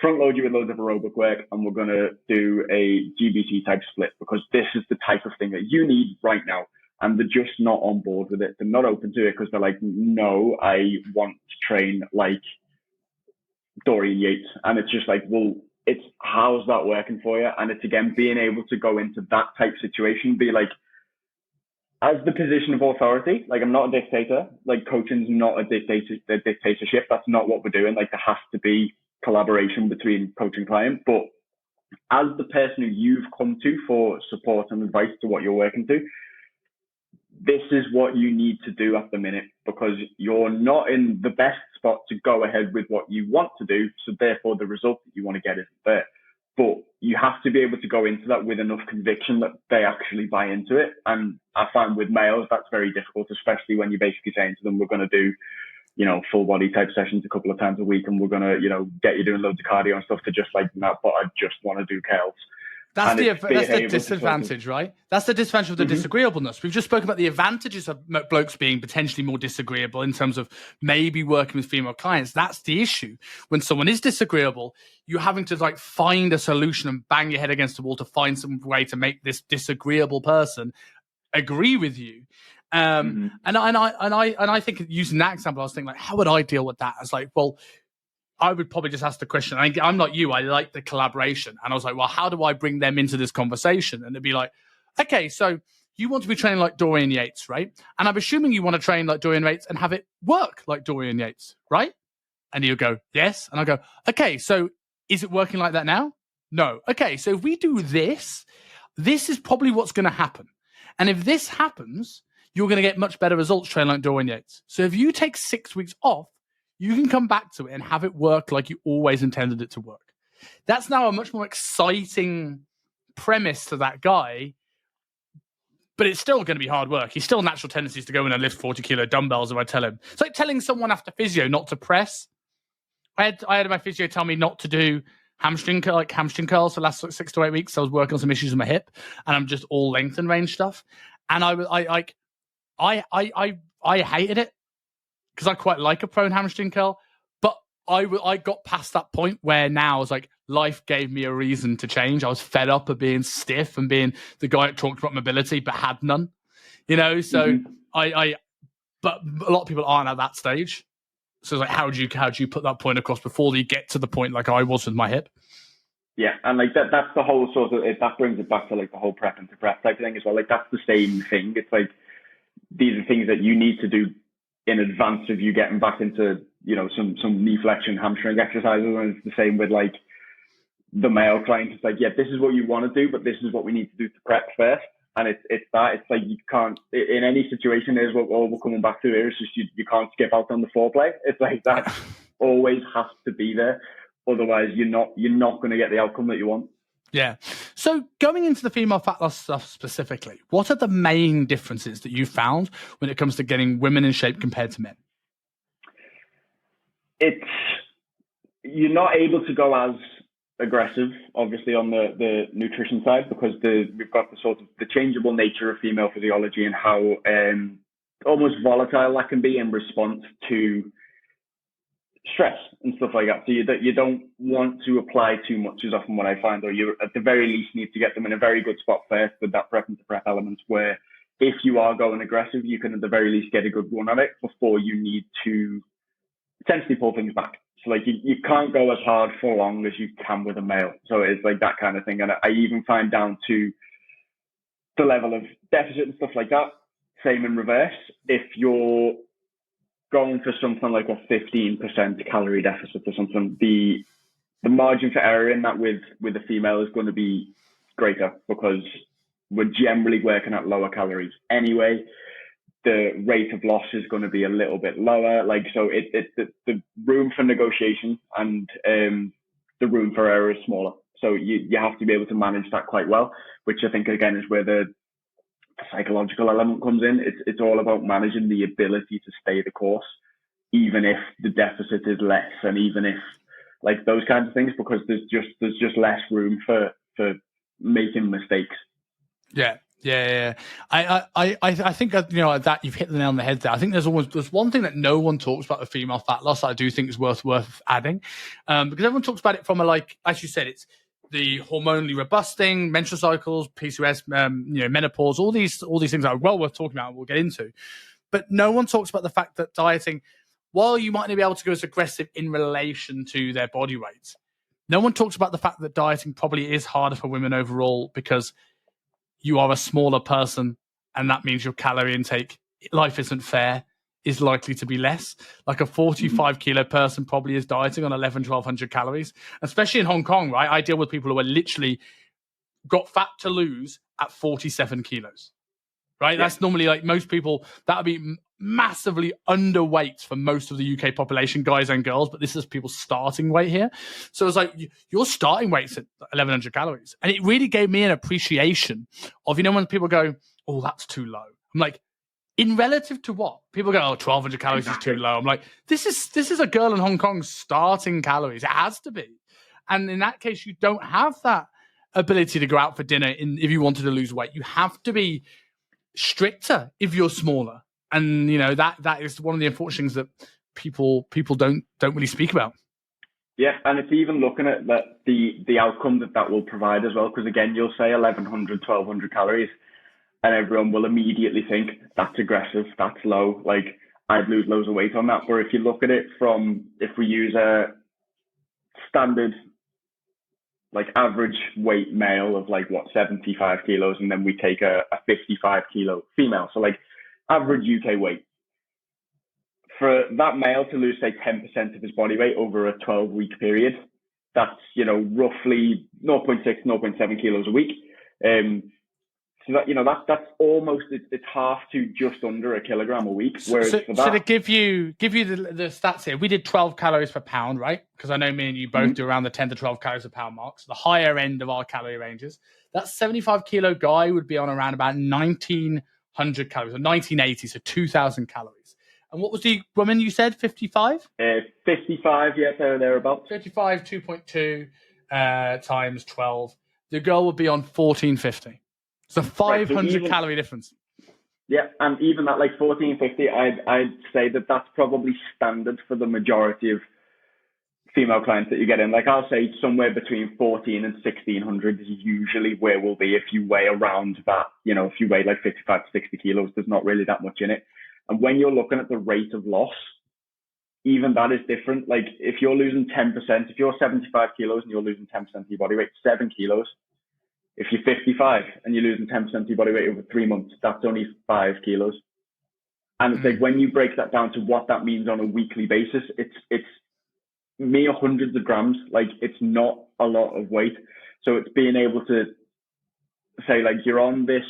front load you with loads of aerobic work, and we're going to do a GBT type split, because this is the type of thing that you need right now. And they're just not on board with it. They're not open to it because they're like, no, I want to train like Dorian Yates. And it's just like, well, it's how's that working for you? And it's again, being able to go into that type situation, be like, as the position of authority, like I'm not a dictator, like coaching's not a dictatorship. That's not what we're doing. Like there has to be collaboration between coach and client, but as the person who you've come to for support and advice to what you're working to, this is what you need to do at the minute, because you're not in the best spot to go ahead with what you want to do. So therefore the result that you want to get isn't there. But you have to be able to go into that with enough conviction that they actually buy into it. And I find with males, that's very difficult, especially when you're basically saying to them, we're going to do, full body type sessions a couple of times a week, and we're going to, get you doing loads of cardio and stuff, to just like, no, but I just want to do curls. That's the disadvantage, right? That's the disadvantage of the disagreeableness. We've just spoken about the advantages of blokes being potentially more disagreeable in terms of maybe working with female clients. That's the issue. When someone is disagreeable, you're having to like find a solution and bang your head against the wall to find some way to make this disagreeable person agree with you. And I think using that example, I was thinking like, how would I deal with that? I was like, well, I would probably just ask the question. I'm not you. I like the collaboration. And I was like, well, how do I bring them into this conversation? And it'd be like, okay, so you want to be training like Dorian Yates, right? And I'm assuming you want to train like Dorian Yates and have it work like Dorian Yates, right? And he'll go, yes. And I go, okay, so is it working like that now? No. Okay, so if we do this, this is probably what's going to happen. And if this happens, you're going to get much better results training like Dorian Yates. So if you take 6 weeks off, you can come back to it and have it work like you always intended it to work. That's now a much more exciting premise to that guy, but it's still going to be hard work. He's still natural tendencies to go in and lift 40 kilo dumbbells if I tell him. It's like telling someone after physio not to press. I had my physio tell me not to do hamstring curls for the last 6 to 8 weeks. I was working on some issues with my hip, and I'm just all length and range stuff. And I hated it, because I quite like a prone hamstring curl, but I got past that point where now I was like, life gave me a reason to change. I was fed up of being stiff and being the guy that talked about mobility but had none, So but a lot of people aren't at that stage. So it's like, how do you put that point across before you get to the point like I was with my hip? Yeah, and like that's the whole sort of, that brings it back to like the whole prep and to prep type thing as well. Like that's the same thing. It's like, these are things that you need to do in advance of you getting back into, some knee flexion, hamstring exercises. And it's the same with like the male client. It's like, yeah, this is what you want to do, but this is what we need to do to prep first. And it's like, you can't, in any situation, is what all we're coming back to here. It's just, you can't skip out on the foreplay. It's like, that always has to be there. Otherwise you're not going to get the outcome that you want. Yeah. So going into the female fat loss stuff specifically, what are the main differences that you found when it comes to getting women in shape compared to men? You're not able to go as aggressive, obviously, on the nutrition side, because we've got the sort of the changeable nature of female physiology and how almost volatile that can be in response to stress and stuff like that. So you don't want to apply too much is often what I find, or you at the very least need to get them in a very good spot first with that prep and to prep element, where if you are going aggressive, you can at the very least get a good run at it before you need to potentially pull things back. So like you can't go as hard for long as you can with a male. So it's like that kind of thing. And I even find down to the level of deficit and stuff like that, same in reverse. If you're going for something like a 15% calorie deficit or something, the margin for error in that with a female is going to be greater because we're generally working at lower calories anyway. The rate of loss is going to be a little bit lower. Like, so the room for negotiation and the room for error is smaller. So you have to be able to manage that quite well, which I think again is where the psychological element comes in. It's all about managing the ability to stay the course, even if the deficit is less, and even if like those kinds of things, because there's just less room for making mistakes. Yeah. I think that, that you've hit the nail on the head there. I think there's one thing that no one talks about the female fat loss that I do think is worth adding, because everyone talks about it from a, like, as you said, it's the hormonally robusting, menstrual cycles, PCOS, menopause, all these things that are well worth talking about and we'll get into. But no one talks about the fact that dieting, while you might not be able to go as aggressive in relation to their body weight, no one talks about the fact that dieting probably is harder for women overall because you are a smaller person, and that means your calorie intake, life isn't fair, is likely to be less. Like a 45 kilo person probably is dieting on 1,100 calories, especially in Hong Kong, right? I deal with people who are literally got fat to lose at 47 kilos, right? Yeah. That's normally, like, most people, that would be massively underweight for most of the UK population, guys and girls, but this is people's starting weight here. So it's like your starting weight's at 1,100 calories. And it really gave me an appreciation of, when people go, oh, that's too low. I'm like, in relative to what? People go, oh, 1,200 calories is too low. I'm like, this is a girl in Hong Kong's starting calories. It has to be. And in that case, you don't have that ability to go out for dinner if you wanted to lose weight. You have to be stricter if you're smaller. And that is one of the unfortunate things that people don't really speak about. Yeah, and it's even looking at the outcome that will provide as well. Because again, you'll say 1,100, 1,200 calories, and everyone will immediately think that's aggressive, that's low. Like, I'd lose loads of weight on that. But if you look at it from, if we use a standard, like, average weight male of 75 kilos, and then we take a 55 kilo female. So like average UK weight. For that male to lose, say, 10% of his body weight over a 12-week period, that's, roughly 0.6, 0.7 kilos a week. So that, that's almost, it's half to just under a kilogram a week. Whereas so to give you the stats here, we did 12 calories per pound, right? Because I know me and you both do around the 10 to 12 calories per pound mark. So the higher end of our calorie ranges. That 75 kilo guy would be on around about 1,900 calories, or 1,980, so 2,000 calories. And what was the woman you said, 55? 55, yeah, thereabouts. 55, 2.2 times 12. The girl would be on 1,450. It's a 500 calorie difference. Yeah, and even that, 1,450, I'd say that's probably standard for the majority of female clients that you get in. I'll say somewhere between 1,400 and 1,600 is usually where we'll be if you weigh around that. If you weigh 55 to 60 kilos, there's not really that much in it. And when you're looking at the rate of loss, even that is different. If you're losing 10%, if you're 75 kilos and you're losing 10% of your body weight, 7 kilos. If you're 55 and you're losing 10% of your body weight over 3 months, that's only 5 kilos. And it's when you break that down to what that means on a weekly basis, it's mere hundreds of grams. It's not a lot of weight. So it's being able to say, you're on this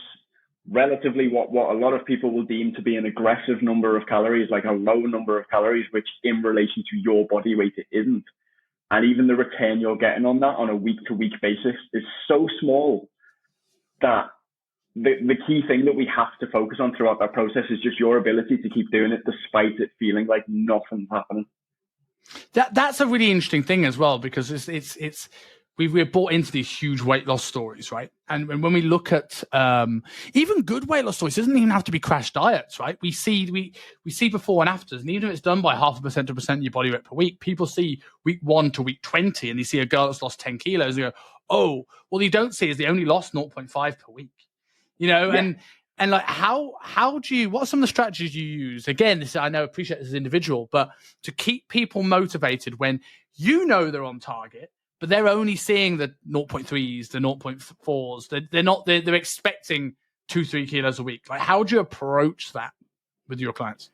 relatively what a lot of people will deem to be an aggressive number of calories, a low number of calories, which in relation to your body weight, it isn't. And even the return you're getting on that on a week-to-week basis is so small that the key thing that we have to focus on throughout that process is just your ability to keep doing it despite it feeling like nothing's happening. That's a really interesting thing as well, because it's we're bought into these huge weight loss stories, right? And when we look at even good weight loss stories, it doesn't even have to be crash diets, right? We see before and afters, and even if it's done by 0.5% to 1% of your body weight per week, people see week 1 to week 20, and they see a girl that's lost 10 kilos, they go, oh, well, you don't see is they only lost 0.5 per week, Yeah. And like, what are some of the strategies you use? Again, I know, appreciate this as individual, but to keep people motivated when you know they're on target, but they're only seeing the 0.3s, the 0.4s. They're expecting 2-3 kilos a week. Like, how do you approach that with your clients?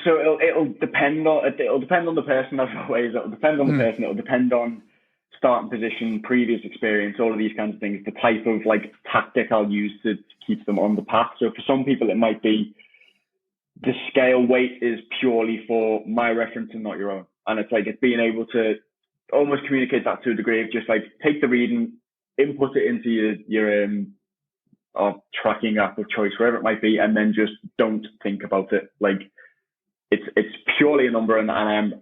So it'll depend on the person, as always. It'll depend on the person. It'll depend on starting position, previous experience, all of these kinds of things, the type of like tactic I'll use to keep them on the path. So for some people, it might be the scale weight is purely for my reference and not your own. And it's being able to almost communicate that to a degree of just like take the reading, input it into your tracking app of choice, wherever it might be, and then just don't think about it. Like it's purely a number, and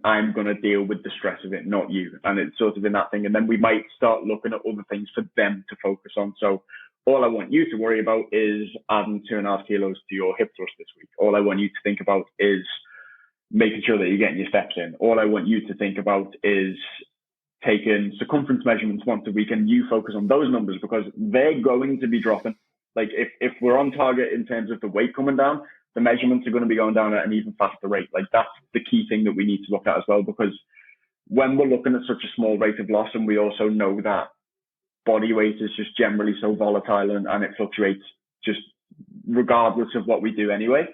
I'm going to deal with the stress of it, not you. And it's sort of in that thing. And then we might start looking at other things for them to focus on. So all I want you to worry about is adding 2.5 kilos to your hip thrust this week. All I want you to think about is making sure that you're getting your steps in. All I want you to think about is taking circumference measurements once a week, and you focus on those numbers because they're going to be dropping. Like if we're on target in terms of the weight coming down, the measurements are going to be going down at an even faster rate. Like that's the key thing that we need to look at as well, because when we're looking at such a small rate of loss, and we also know that body weight is just generally so volatile and it fluctuates just regardless of what we do anyway,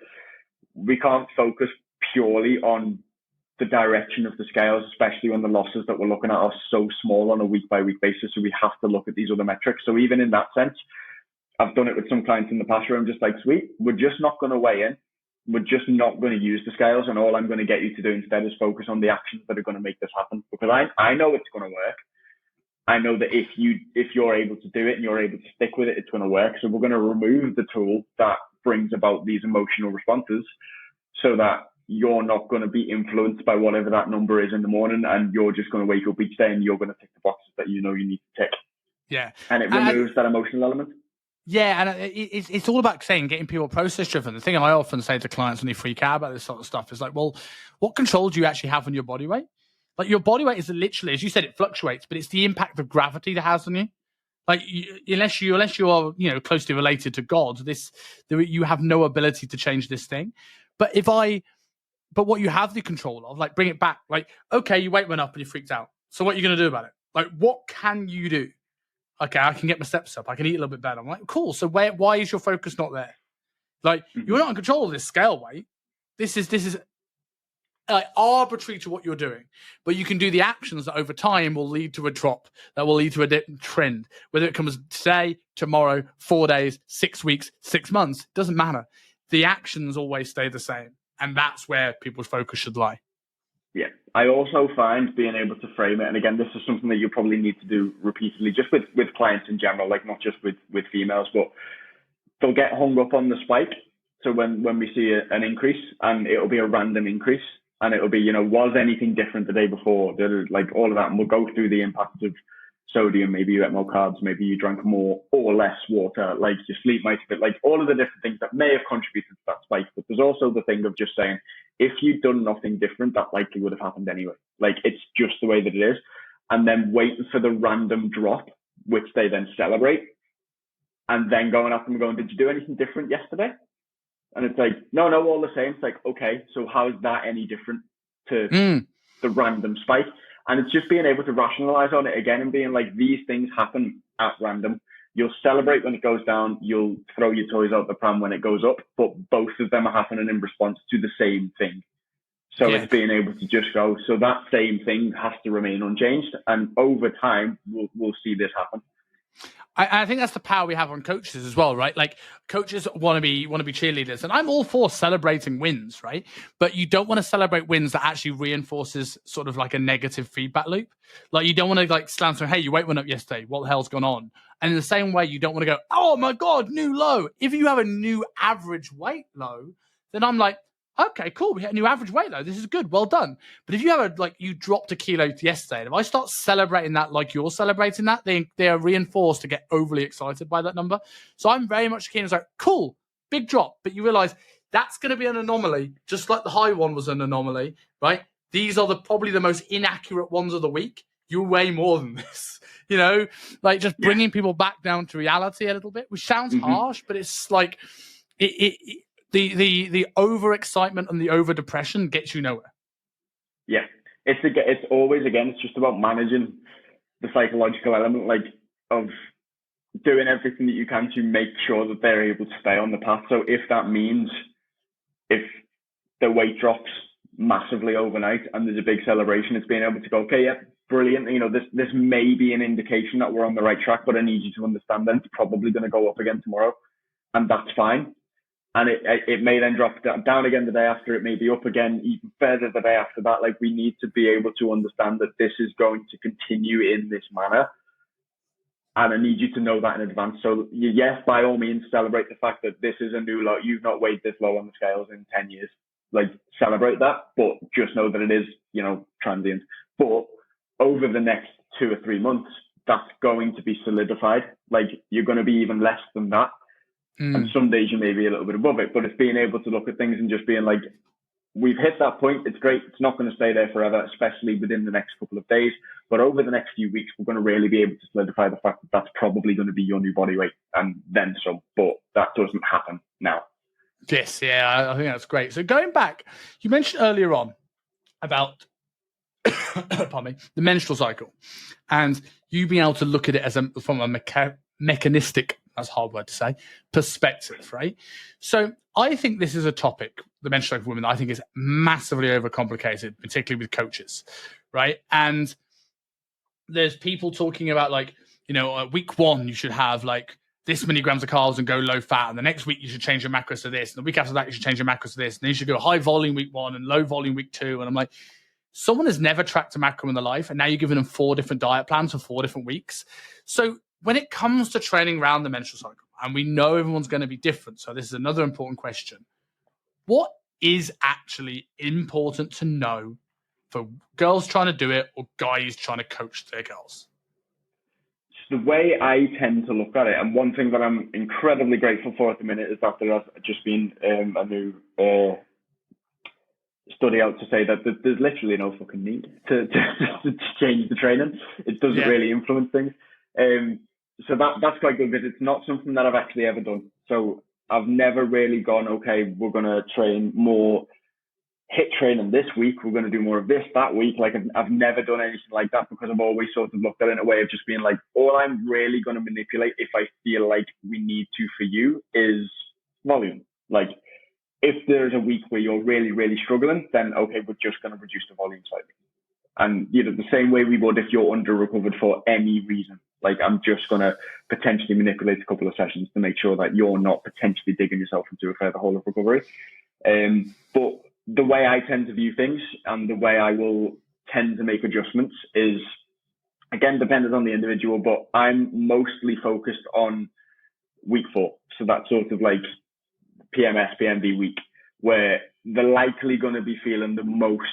we can't focus purely on the direction of the scales, especially when the losses that we're looking at are so small on a week by week basis. So we have to look at these other metrics. So even in that sense, I've done it with some clients in the past where I'm just like, sweet, we're just not going to weigh in. We're just not going to use the scales. And all I'm going to get you to do instead is focus on the actions that are going to make this happen. Because I know it's going to work. I know that if you're able to do it and you're able to stick with it, it's going to work. So we're going to remove the tool that brings about these emotional responses so that you're not going to be influenced by whatever that number is in the morning. And you're just going to wake up each day and you're going to tick the boxes that you know you need to tick. Yeah. And it removes that emotional element. Yeah, and it's all about getting people process driven. The thing I often say to clients when they freak out about this sort of stuff is like, well, what control do you actually have on your body weight? Like your body weight is literally, as you said, it fluctuates, but it's the impact of gravity that has on you. Like unless you are closely related to God, you have no ability to change this thing. But what you have the control of, like bring it back. Like okay, your weight went up and you freaked out. So what are you going to do about it? Like what can you do? Okay, I can get my steps up. I can eat a little bit better. I'm like, cool. So why is your focus not there? Like, you're not in control of this scale weight. This is like arbitrary to what you're doing. But you can do the actions that over time will lead to a drop, that will lead to a different trend. Whether it comes today, tomorrow, 4 days, 6 weeks, 6 months, doesn't matter. The actions always stay the same. And that's where people's focus should lie. Yeah, I also find being able to frame it, and again, this is something that you probably need to do repeatedly, just with clients in general, like not just with females, but they'll get hung up on the spike. So when we see an increase, and it'll be a random increase, and it'll be, was anything different the day before? Like all of that, and we'll go through the impact of sodium. Maybe you ate more carbs, maybe you drank more or less water, like your sleep might have been, like all of the different things that may have contributed to that spike. But there's also the thing of just saying, if you'd done nothing different, that likely would have happened anyway. Like it's just the way that it is. And then waiting for the random drop, which they then celebrate, and then going up and going, did you do anything different yesterday? And it's like, no, all the same. It's like, okay, so how is that any different to the random spike? And it's just being able to rationalize on it again and being like, these things happen at random. You'll celebrate when it goes down. You'll throw your toys out the pram when it goes up. But both of them are happening in response to the same thing. So it's being able to just go, so that same thing has to remain unchanged. And over time, we'll see this happen. I think that's the power we have on coaches as well, right? Like coaches want to be cheerleaders, and I'm all for celebrating wins, right? But you don't want to celebrate wins that actually reinforces sort of like a negative feedback loop. Like you don't want to like slam saying, "Hey, your weight went up yesterday. What the hell's gone on?" And in the same way, you don't want to go, "Oh my God, new low." If you have a new average weight low, then I'm like, okay, cool. We hit a new average weight low. This is good. Well done. But if you have you dropped a kilo yesterday, and if I start celebrating that like you're celebrating that, they are reinforced to get overly excited by that number. So I'm very much keen. It's like, cool, big drop. But you realize that's going to be an anomaly, just like the high one was an anomaly, right? These are probably the most inaccurate ones of the week. you weigh more than this. Like just bringing people back down to reality a little bit, which sounds harsh, but it's like the overexcitement and the over depression gets you nowhere. Yeah, it's always, again, it's just about managing the psychological element, like of doing everything that you can to make sure that they're able to stay on the path. So if that means if the weight drops massively overnight and there's a big celebration, it's being able to go, okay, yeah, brilliant. This may be an indication that we're on the right track, but I need you to understand that it's probably going to go up again tomorrow, and that's fine. And it may then drop down again the day after. It may be up again even further the day after that. Like, we need to be able to understand that this is going to continue in this manner. And I need you to know that in advance. So yes, by all means, celebrate the fact that this is a new low. You've not weighed this low on the scales in 10 years. Like, celebrate that, but just know that it is, transient. But over the next 2 or 3 months, that's going to be solidified. Like, you're going to be even less than that. And some days you may be a little bit above it, but it's being able to look at things and just being like, we've hit that point. It's great. It's not going to stay there forever, especially within the next couple of days. But over the next few weeks, we're going to really be able to solidify the fact that that's probably going to be your new body weight and then some. But that doesn't happen now. Yes, yeah, I think that's great. So going back, you mentioned earlier on about pardon me, the menstrual cycle, and you being able to look at it from a mechanistic, that's a hard word to say, perspective, right? So I think this is a topic, the menstrual cycle for women, that I think is massively overcomplicated, particularly with coaches, right? And there's people talking about, like, week 1 you should have like this many grams of carbs and go low fat, and the next week you should change your macros to this, and the week after that you should change your macros to this, and then you should go high volume week 1 and low volume week 2. And I'm like, someone has never tracked a macro in their life, and now you're giving them 4 different diet plans for 4 different weeks. So when it comes to training around the menstrual cycle, and we know everyone's going to be different, so this is another important question. What is actually important to know for girls trying to do it or guys trying to coach their girls? The way I tend to look at it, and one thing that I'm incredibly grateful for at the minute, is that there has just been a new study out to say that there's literally no fucking need to change the training. It doesn't really influence things. So that's quite good, because it's not something that I've actually ever done. So I've never really gone, okay, we're going to train more HIIT training this week, we're going to do more of this that week. Like, I've never done anything like that, because I've always sort of looked at it in a way of just being like, all I'm really going to manipulate, if I feel like we need to for you, is volume. Like, if there's a week where you're really, really struggling, then okay, we're just going to reduce the volume slightly. And the same way we would if you're under recovered for any reason. Like, I'm just going to potentially manipulate a couple of sessions to make sure that you're not potentially digging yourself into a further hole of recovery. But the way I tend to view things, and the way I will tend to make adjustments, is, again, dependent on the individual, but I'm mostly focused on week 4. So that's sort of like PMS, PMD week, where they're likely going to be feeling the most,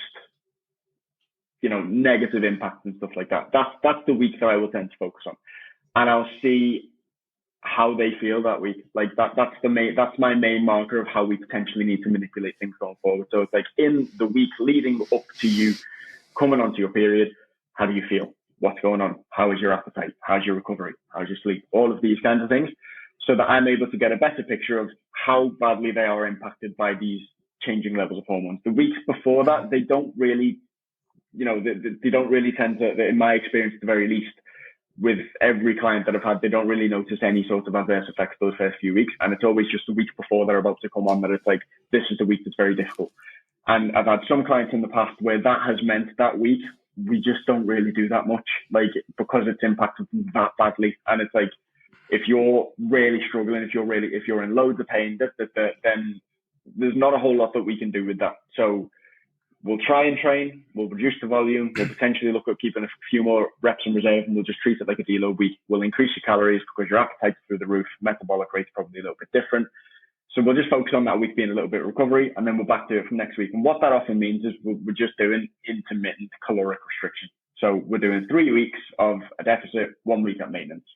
negative impact and stuff like that. That's the week that I will tend to focus on, and I'll see how they feel that week. Like, that's my main marker of how we potentially need to manipulate things going forward. So it's like, in the week leading up to you coming onto your period, how do you feel? What's going on? How is your appetite? How's your recovery? How's your sleep? All of these kinds of things, so that I'm able to get a better picture of how badly they are impacted by these changing levels of hormones. The weeks before that, they don't really, they don't really tend to, in my experience at the very least, with every client that I've had, they don't really notice any sort of adverse effects those first few weeks. And it's always just the week before they're about to come on that it's like, this is the week that's very difficult. And I've had some clients in the past where that has meant that week, we just don't really do that much, like, because it's impacted them that badly. And it's like, if you're really struggling, if you're in loads of pain, then there's not a whole lot that we can do with that. So we'll try and train, we'll reduce the volume, we'll potentially look at keeping a few more reps in reserve, and we'll just treat it like a deload week. We'll increase your calories because your appetite's through the roof, metabolic rate's probably a little bit different. So we'll just focus on that week being a little bit of recovery, and then we're back to it from next week. And what that often means is we're just doing intermittent caloric restriction. So we're doing 3 weeks of a deficit, 1 week at maintenance.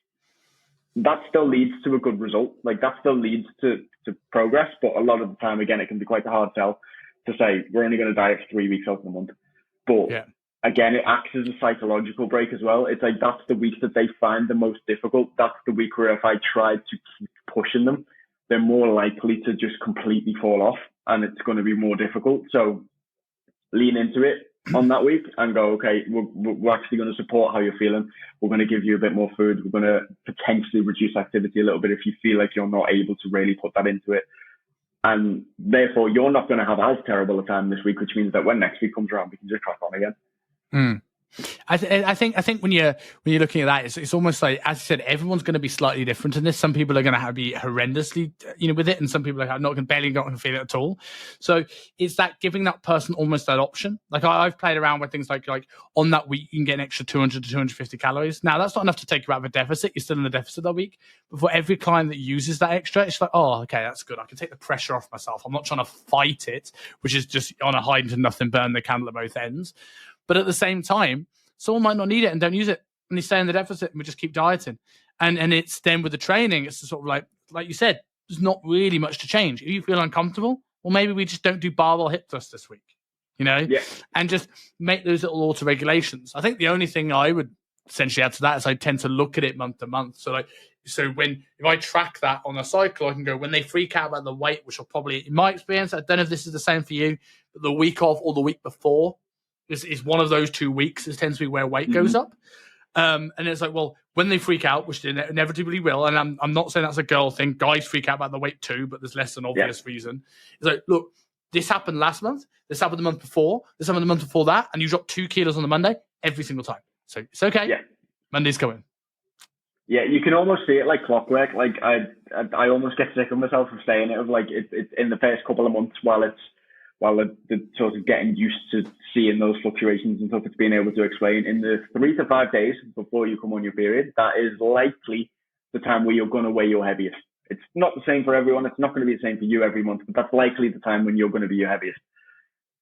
That still leads to a good result. Like, that still leads to progress, but a lot of the time, again, it can be quite a hard sell to say we're only going to diet for 3 weeks out of the month. But again, it acts as a psychological break as well. It's like that's the week that they find the most difficult. That's the week where if I try to keep pushing them, they're more likely to just completely fall off, and it's going to be more difficult. So lean into it on that week and go, okay, we're actually going to support how you're feeling. We're going to give you a bit more food. We're going to potentially reduce activity a little bit if you feel like you're not able to really put that into it. And therefore, you're not going to have as terrible a time this week, which means that when next week comes around, we can just crack on again. Mm. I think when you're looking at that, it's almost like, as I said, everyone's going to be slightly different in this. Some people are going to be horrendously, with it, and some people are not barely not going to feel it at all. So it's that giving that person almost that option. Like I've played around with things like on that week you can get an extra 200 to 250 calories. Now that's not enough to take you out of a deficit. You're still in the deficit that week. But for every client that uses that extra, it's like, oh, okay, that's good. I can take the pressure off myself. I'm not trying to fight it, which is just on a hide into nothing, burn the candle at both ends. But at the same time, someone might not need it and don't use it, and they stay in the deficit, and we just keep dieting. And it's then with the training, it's sort of like you said, there's not really much to change. If you feel uncomfortable, well, maybe we just don't do barbell hip thrust this week, and just make those little auto regulations. I think the only thing I would essentially add to that is I tend to look at it month to month. So if I track that on a cycle, I can go when they freak out about the weight, which will probably, in my experience, I don't know if this is the same for you, but the week of or the week before is one of those 2 weeks. It tends to be where weight goes up. And it's like, well, when they freak out, which they inevitably will, and I'm not saying that's a girl thing. Guys freak out about the weight too, but there's less than obvious reason. It's like, look, this happened last month. This happened the month before. This happened the month before that. And you dropped 2 kilos on the Monday every single time. So it's okay. Yeah. Monday's coming. Yeah, you can almost see it like clockwork. Like I almost get sick of myself from saying it. Of like it's in the first couple of months while they're sort of getting used to seeing those fluctuations and stuff, it's being able to explain in the 3 to 5 days before you come on your period, that is likely the time where you're going to weigh your heaviest. It's not the same for everyone. It's not going to be the same for you every month, but that's likely the time when you're going to be your heaviest.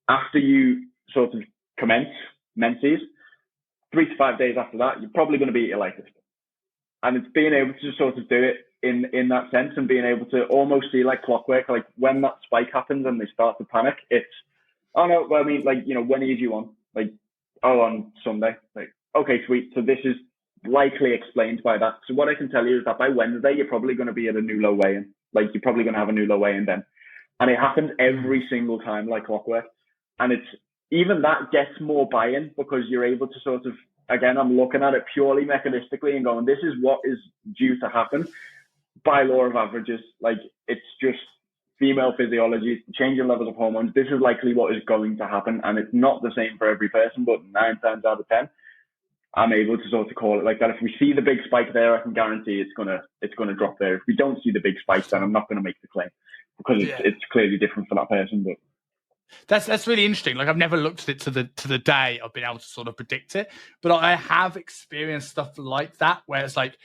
After you sort of commence menses, 3 to 5 days after that, you're probably going to be at your lightest. And it's being able to sort of do it in that sense and being able to almost see like clockwork, like when that spike happens and they start to panic, it's, oh no, well, I mean, like, when are you due on? Like, oh, on Sunday. Like, okay, sweet. So this is likely explained by that. So what I can tell you is that by Wednesday, you're probably going to be at a new low weigh-in. Like, you're probably going to have a new low weigh-in then. And it happens every single time like clockwork. And it's, even that gets more buy-in because you're able to sort of, again, I'm looking at it purely mechanistically and going, this is what is due to happen by law of averages. Like, it's just female physiology, changing levels of hormones. This is likely what is going to happen. And it's not the same for every person, but 9 times out of 10, I'm able to sort of call it like that. If we see the big spike there, I can guarantee it's gonna drop there. If we don't see the big spike, then I'm not going to make the claim because it's clearly different for that person. But that's really interesting. Like, I've never looked at it to the day I've been able to sort of predict it, but I have experienced stuff like that where it's like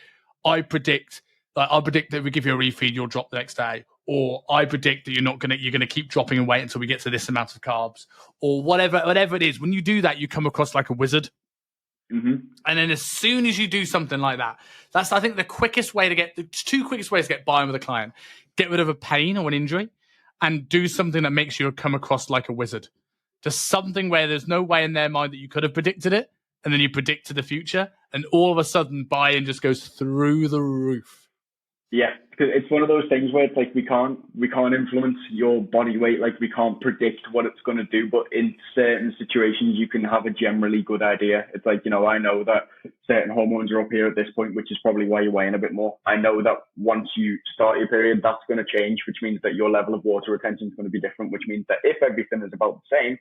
I'll predict that we give you a refeed, you'll drop the next day, or I predict that you're gonna keep dropping in weight until we get to this amount of carbs, or whatever it is. When you do that, you come across like a wizard. Mm-hmm. And then as soon as you do something like that, that's, I think, the two quickest ways to get buy-in with a client: get rid of a pain or an injury, and do something that makes you come across like a wizard. Just something where there's no way in their mind that you could have predicted it, and then you predict to the future, and all of a sudden buy-in just goes through the roof. Yeah, because it's one of those things where it's like we can't influence your body weight, like we can't predict what it's going to do, but in certain situations you can have a generally good idea. It's like, I know that certain hormones are up here at this point, which is probably why you're weighing a bit more. I know that once you start your period, that's going to change, which means that your level of water retention is going to be different, which means that if everything is about the same,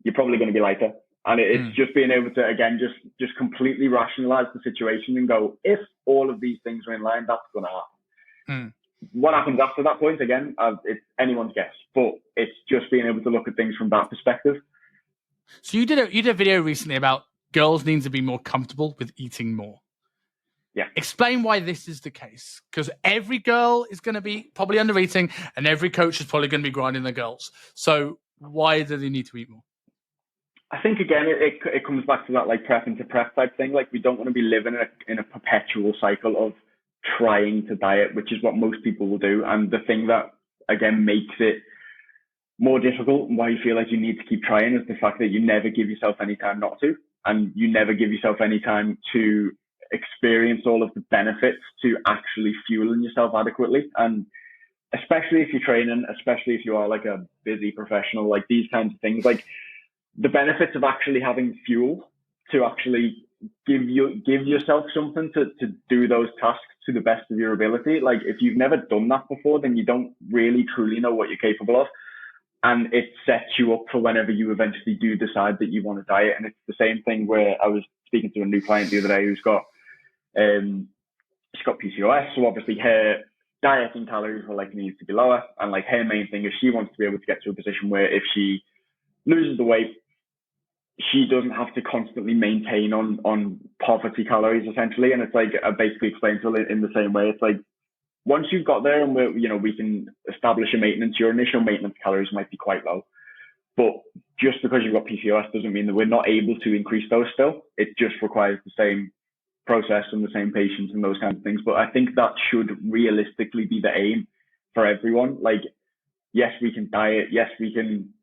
you're probably going to be lighter. And it's just being able to, again, just completely rationalize the situation and go, if all of these things are in line, that's going to happen. What happens after that point, again, it's anyone's guess. But it's just being able to look at things from that perspective. So you did a video recently about girls needing to be more comfortable with eating more. Yeah. Explain why this is the case. Because every girl is going to be probably under eating, and every coach is probably going to be grinding the girls. So why do they need to eat more? I think, again, it comes back to that like prep into prep type thing. Like, we don't want to be living in a perpetual cycle of trying to diet, which is what most people will do. And the thing that, again, makes it more difficult and why you feel like you need to keep trying is the fact that you never give yourself any time not to, and you never give yourself any time to experience all of the benefits to actually fueling yourself adequately. And especially if you're training, especially if you are like a busy professional, like these kinds of things, like the benefits of actually having fuel to actually give yourself something to do those tasks to the best of your ability. Like if you've never done that before, then you don't really truly know what you're capable of. And it sets you up for whenever you eventually do decide that you want to diet. And it's the same thing where I was speaking to a new client the other day who's got she's got PCOS, so obviously her dieting calories will like need to be lower, and like her main thing is she wants to be able to get to a position where if she loses the weight, she doesn't have to constantly maintain on poverty calories essentially. And it's like I basically explained to her in the same way. It's like once you've got there and we can establish a maintenance, your initial maintenance calories might be quite low, but just because you've got PCOS doesn't mean that we're not able to increase those still. It just requires the same process and the same patience and those kinds of things. But I think that should realistically be the aim for everyone. Like, yes, we can diet. Yes, we can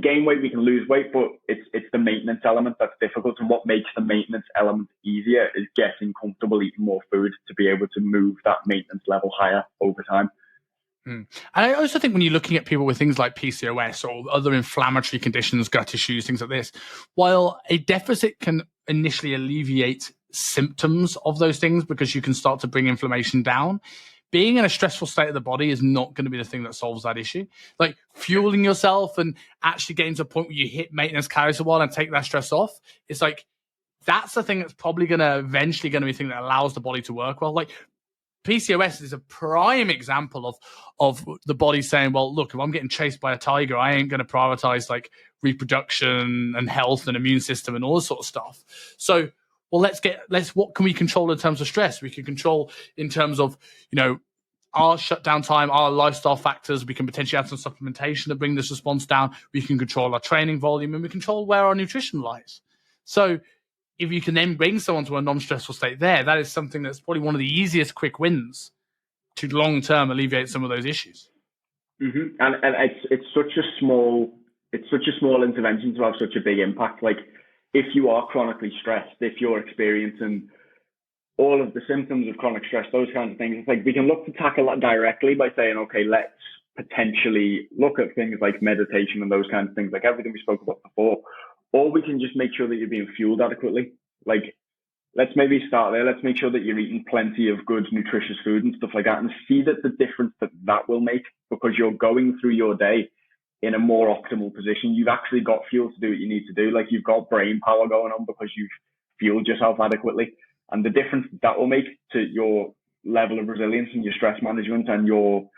gain weight, we can lose weight, but it's the maintenance element that's difficult. And what makes the maintenance element easier is getting comfortable eating more food to be able to move that maintenance level higher over time. And I also think when you're looking at people with things like PCOS or other inflammatory conditions, gut issues, things like this, while a deficit can initially alleviate symptoms of those things because you can start to bring inflammation down, being in a stressful state of the body is not going to be the thing that solves that issue. Like fueling yourself and actually getting to a point where you hit maintenance calories a while and take that stress off, it's like that's the thing that's probably going to eventually going to be the thing that allows the body to work well. Like PCOS is a prime example of the body saying, well, look, if I'm getting chased by a tiger, I ain't going to prioritize like reproduction and health and immune system and all this sort of stuff. So, well, what can we control in terms of stress? We can control in terms of, our shutdown time, our lifestyle factors. We can potentially add some supplementation to bring this response down. We can control our training volume and we control where our nutrition lies. So if you can then bring someone to a non-stressful state there, that is something that's probably one of the easiest quick wins to long-term alleviate some of those issues. Mm-hmm. And it's such a small intervention to have such a big impact. Like if you are chronically stressed, if you're experiencing all of the symptoms of chronic stress, those kinds of things, it's like we can look to tackle that directly by saying, okay, let's potentially look at things like meditation and those kinds of things, like everything we spoke about before. Or we can just make sure that you're being fueled adequately. Like, let's maybe start there. Let's make sure that you're eating plenty of good, nutritious food and stuff like that, and see that the difference that will make, because you're going through your day in a more optimal position. You've actually got fuel to do what you need to do. Like you've got brain power going on because you've fueled yourself adequately. And the difference that will make to your level of resilience and your stress management and your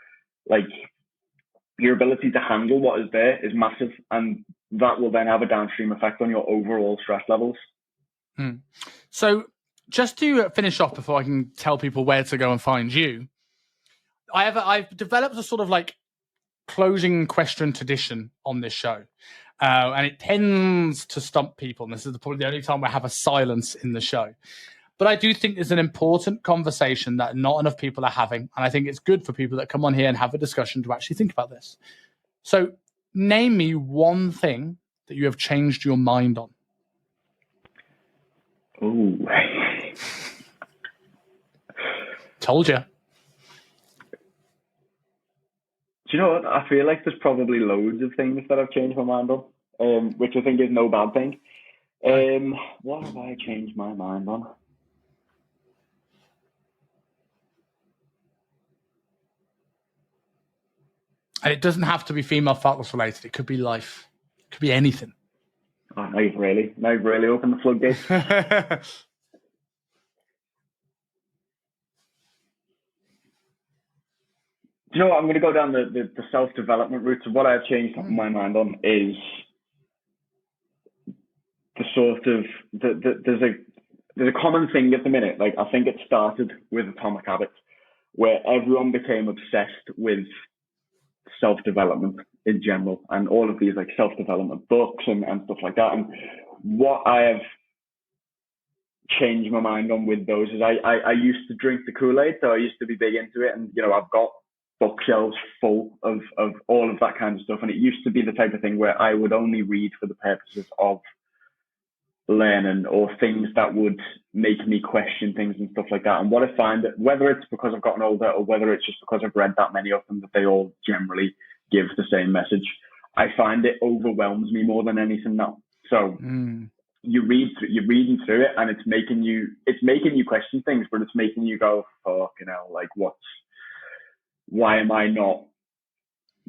ability to handle what is there is massive. And that will then have a downstream effect on your overall stress levels. So just to finish off before I can tell people where to go and find you, I've developed a sort of like closing question tradition on this show. And it tends to stump people. And this is probably the only time I have a silence in the show. But I do think there's an important conversation that not enough people are having. And I think it's good for people that come on here and have a discussion to actually think about this. So name me one thing that you have changed your mind on. Oh. Told you. Do you know what? I feel like there's probably loads of things that I've changed my mind on, which I think is no bad thing. What have I changed my mind on? And it doesn't have to be female fitness related. It could be life. It could be anything. Oh, now you've really opened the floodgates. Do you know what? I'm going to go down the self-development route. So what I've changed my mind on is the sort of there's a common thing at the minute. Like I think it started with Atomic Habits, where everyone became obsessed with self-development in general, and all of these like self-development books and stuff like that. And what I have changed my mind on with those is I used to drink the Kool-Aid, so I used to be big into it, and I've got bookshelves full of all of that kind of stuff. And it used to be the type of thing where I would only read for the purposes of learning or things that would make me question things and stuff like that. And what I find, whether it's because I've gotten older or whether it's just because I've read that many of them, that they all generally give the same message, I find it overwhelms me more than anything now. So you're reading through it, and it's making you question things, but it's making you go, fucking hell, like why am I not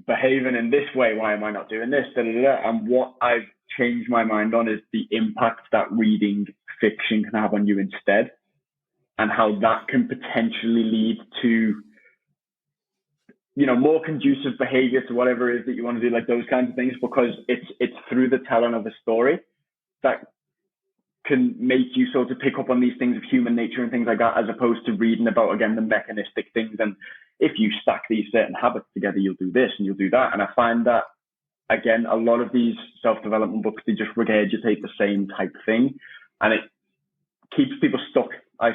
behaving in this way? Why am I not doing this? Da, da, da. And what I've changed my mind on is the impact that reading fiction can have on you instead, and how that can potentially lead to, you know, more conducive behavior to whatever it is that you want to do, like those kinds of things, because it's through the telling of a story that can make you sort of pick up on these things of human nature and things like that, as opposed to reading about, again, the mechanistic things. And if you stack these certain habits together, you'll do this and you'll do that. And I find that, again, a lot of these self-development books, they just regurgitate the same type thing, and it keeps people stuck. I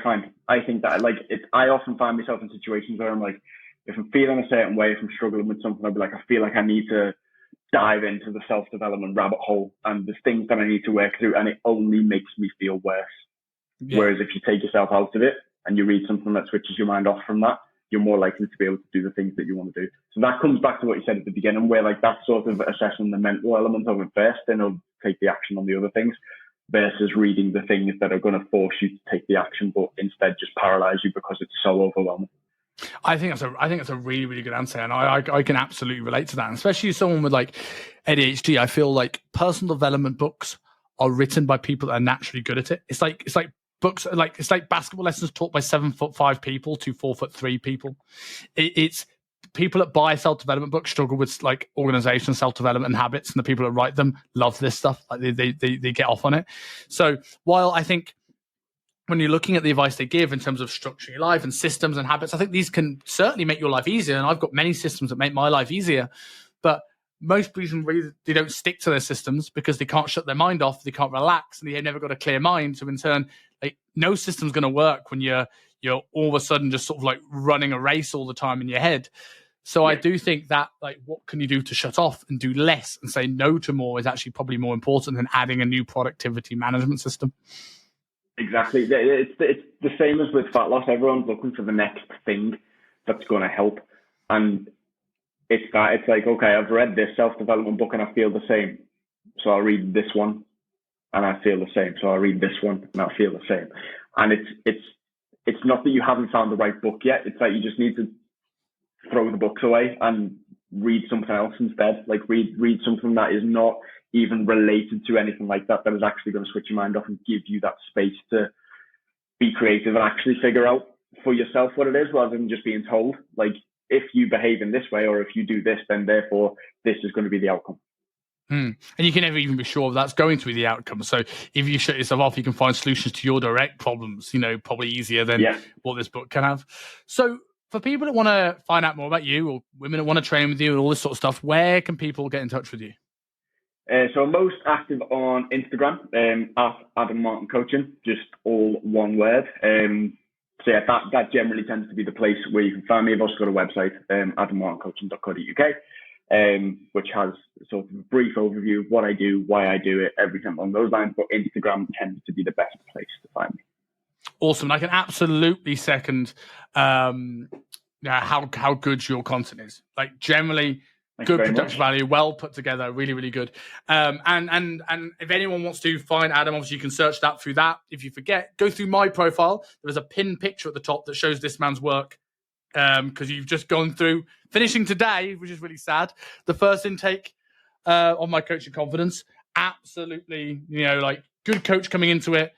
think that, like, I often find myself in situations where I'm like, if I'm feeling a certain way, if I'm struggling with something, I'll be like, I feel like I need to dive into the self-development rabbit hole, and there's things that I need to work through, and it only makes me feel worse. Yeah. Whereas if you take yourself out of it and you read something that switches your mind off from that, you're more likely to be able to do the things that you want to do. So that comes back to what you said at the beginning, where like that sort of assessing the mental element of it first, then it'll take the action on the other things, versus reading the things that are going to force you to take the action, but instead just paralyze you because it's so overwhelming. I think that's a really, really good answer, and I can absolutely relate to that. And especially someone with like ADHD, I feel like personal development books are written by people that are naturally good at it. It's like books, like it's like basketball lessons taught by 7'5" people to 4'3" people. It's people that buy self-development books struggle with like organization, self-development, and habits, and the people that write them love this stuff. Like they get off on it. So while I think, when you're looking at the advice they give in terms of structuring your life and systems and habits, I think these can certainly make your life easier. And I've got many systems that make my life easier. But most reason they don't stick to their systems because they can't shut their mind off, they can't relax, and they've never got a clear mind. So in turn, like, no system's going to work when you're all of a sudden just sort of like running a race all the time in your head. So I do think that, like, what can you do to shut off and do less and say no to more is actually probably more important than adding a new productivity management system. Exactly. It's the same as with fat loss. Everyone's looking for the next thing that's going to help. And it's like, okay, I've read this self-development book and I feel the same, so I'll read this one and I feel the same. So I'll read this one and I'll feel the same. And it's not that you haven't found the right book yet. It's that you just need to throw the books away and read something else instead. Like read something that is not even related to anything like that is actually going to switch your mind off and give you that space to be creative and actually figure out for yourself what it is, rather than just being told, like, if you behave in this way or if you do this, then therefore this is going to be the outcome. And you can never even be sure that's going to be the outcome. So if you shut yourself off, you can find solutions to your direct problems, probably easier than what this book can have. So for people that want to find out more about you, or women that want to train with you and all this sort of stuff, where can people get in touch with you? So I'm most active on Instagram, at Adam Martin Coaching, just all one word. So yeah, that generally tends to be the place where you can find me. I've also got a website, adammartincoaching.co.uk, which has sort of a brief overview of what I do, why I do it, everything along those lines. But Instagram tends to be the best place to find me. Awesome. I can absolutely second how good your content is. Like, generally, good production value, well put together, really, really good. And if anyone wants to find Adam, obviously you can search that through that. If you forget, go through my profile. There's a pinned picture at the top that shows this man's work, because you've just gone through finishing today, which is really sad, the first intake of my Coaching Confidence. Absolutely, like, good coach coming into it,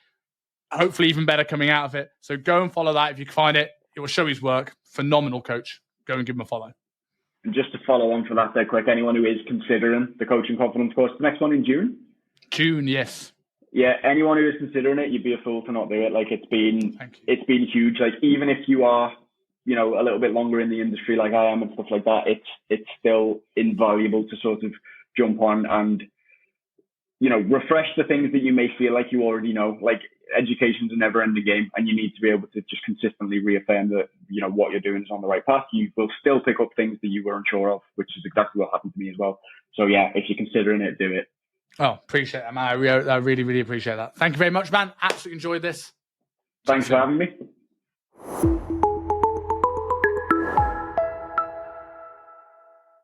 hopefully even better coming out of it. So go and follow that. If you can find it, it will show his work. Phenomenal coach. Go and give him a follow. And just to follow on for that there quick, anyone who is considering the Coaching Confidence course, the next one in June? June, yes. Yeah, anyone who is considering it, you'd be a fool to not do it. Like, it's been huge. Like, even if you are, a little bit longer in the industry like I am and stuff like that, it's still invaluable to sort of jump on and, refresh the things that you may feel like you already know. Like, education's a never-ending game, and you need to be able to just consistently reaffirm that, you know, what you're doing is on the right path. You will still pick up things that you were unsure of, which is exactly what happened to me as well. So yeah, if you're considering it, do it. Oh, appreciate that, man. I really, really appreciate that. Thank you very much, man. Absolutely enjoyed this. Thanks for having me.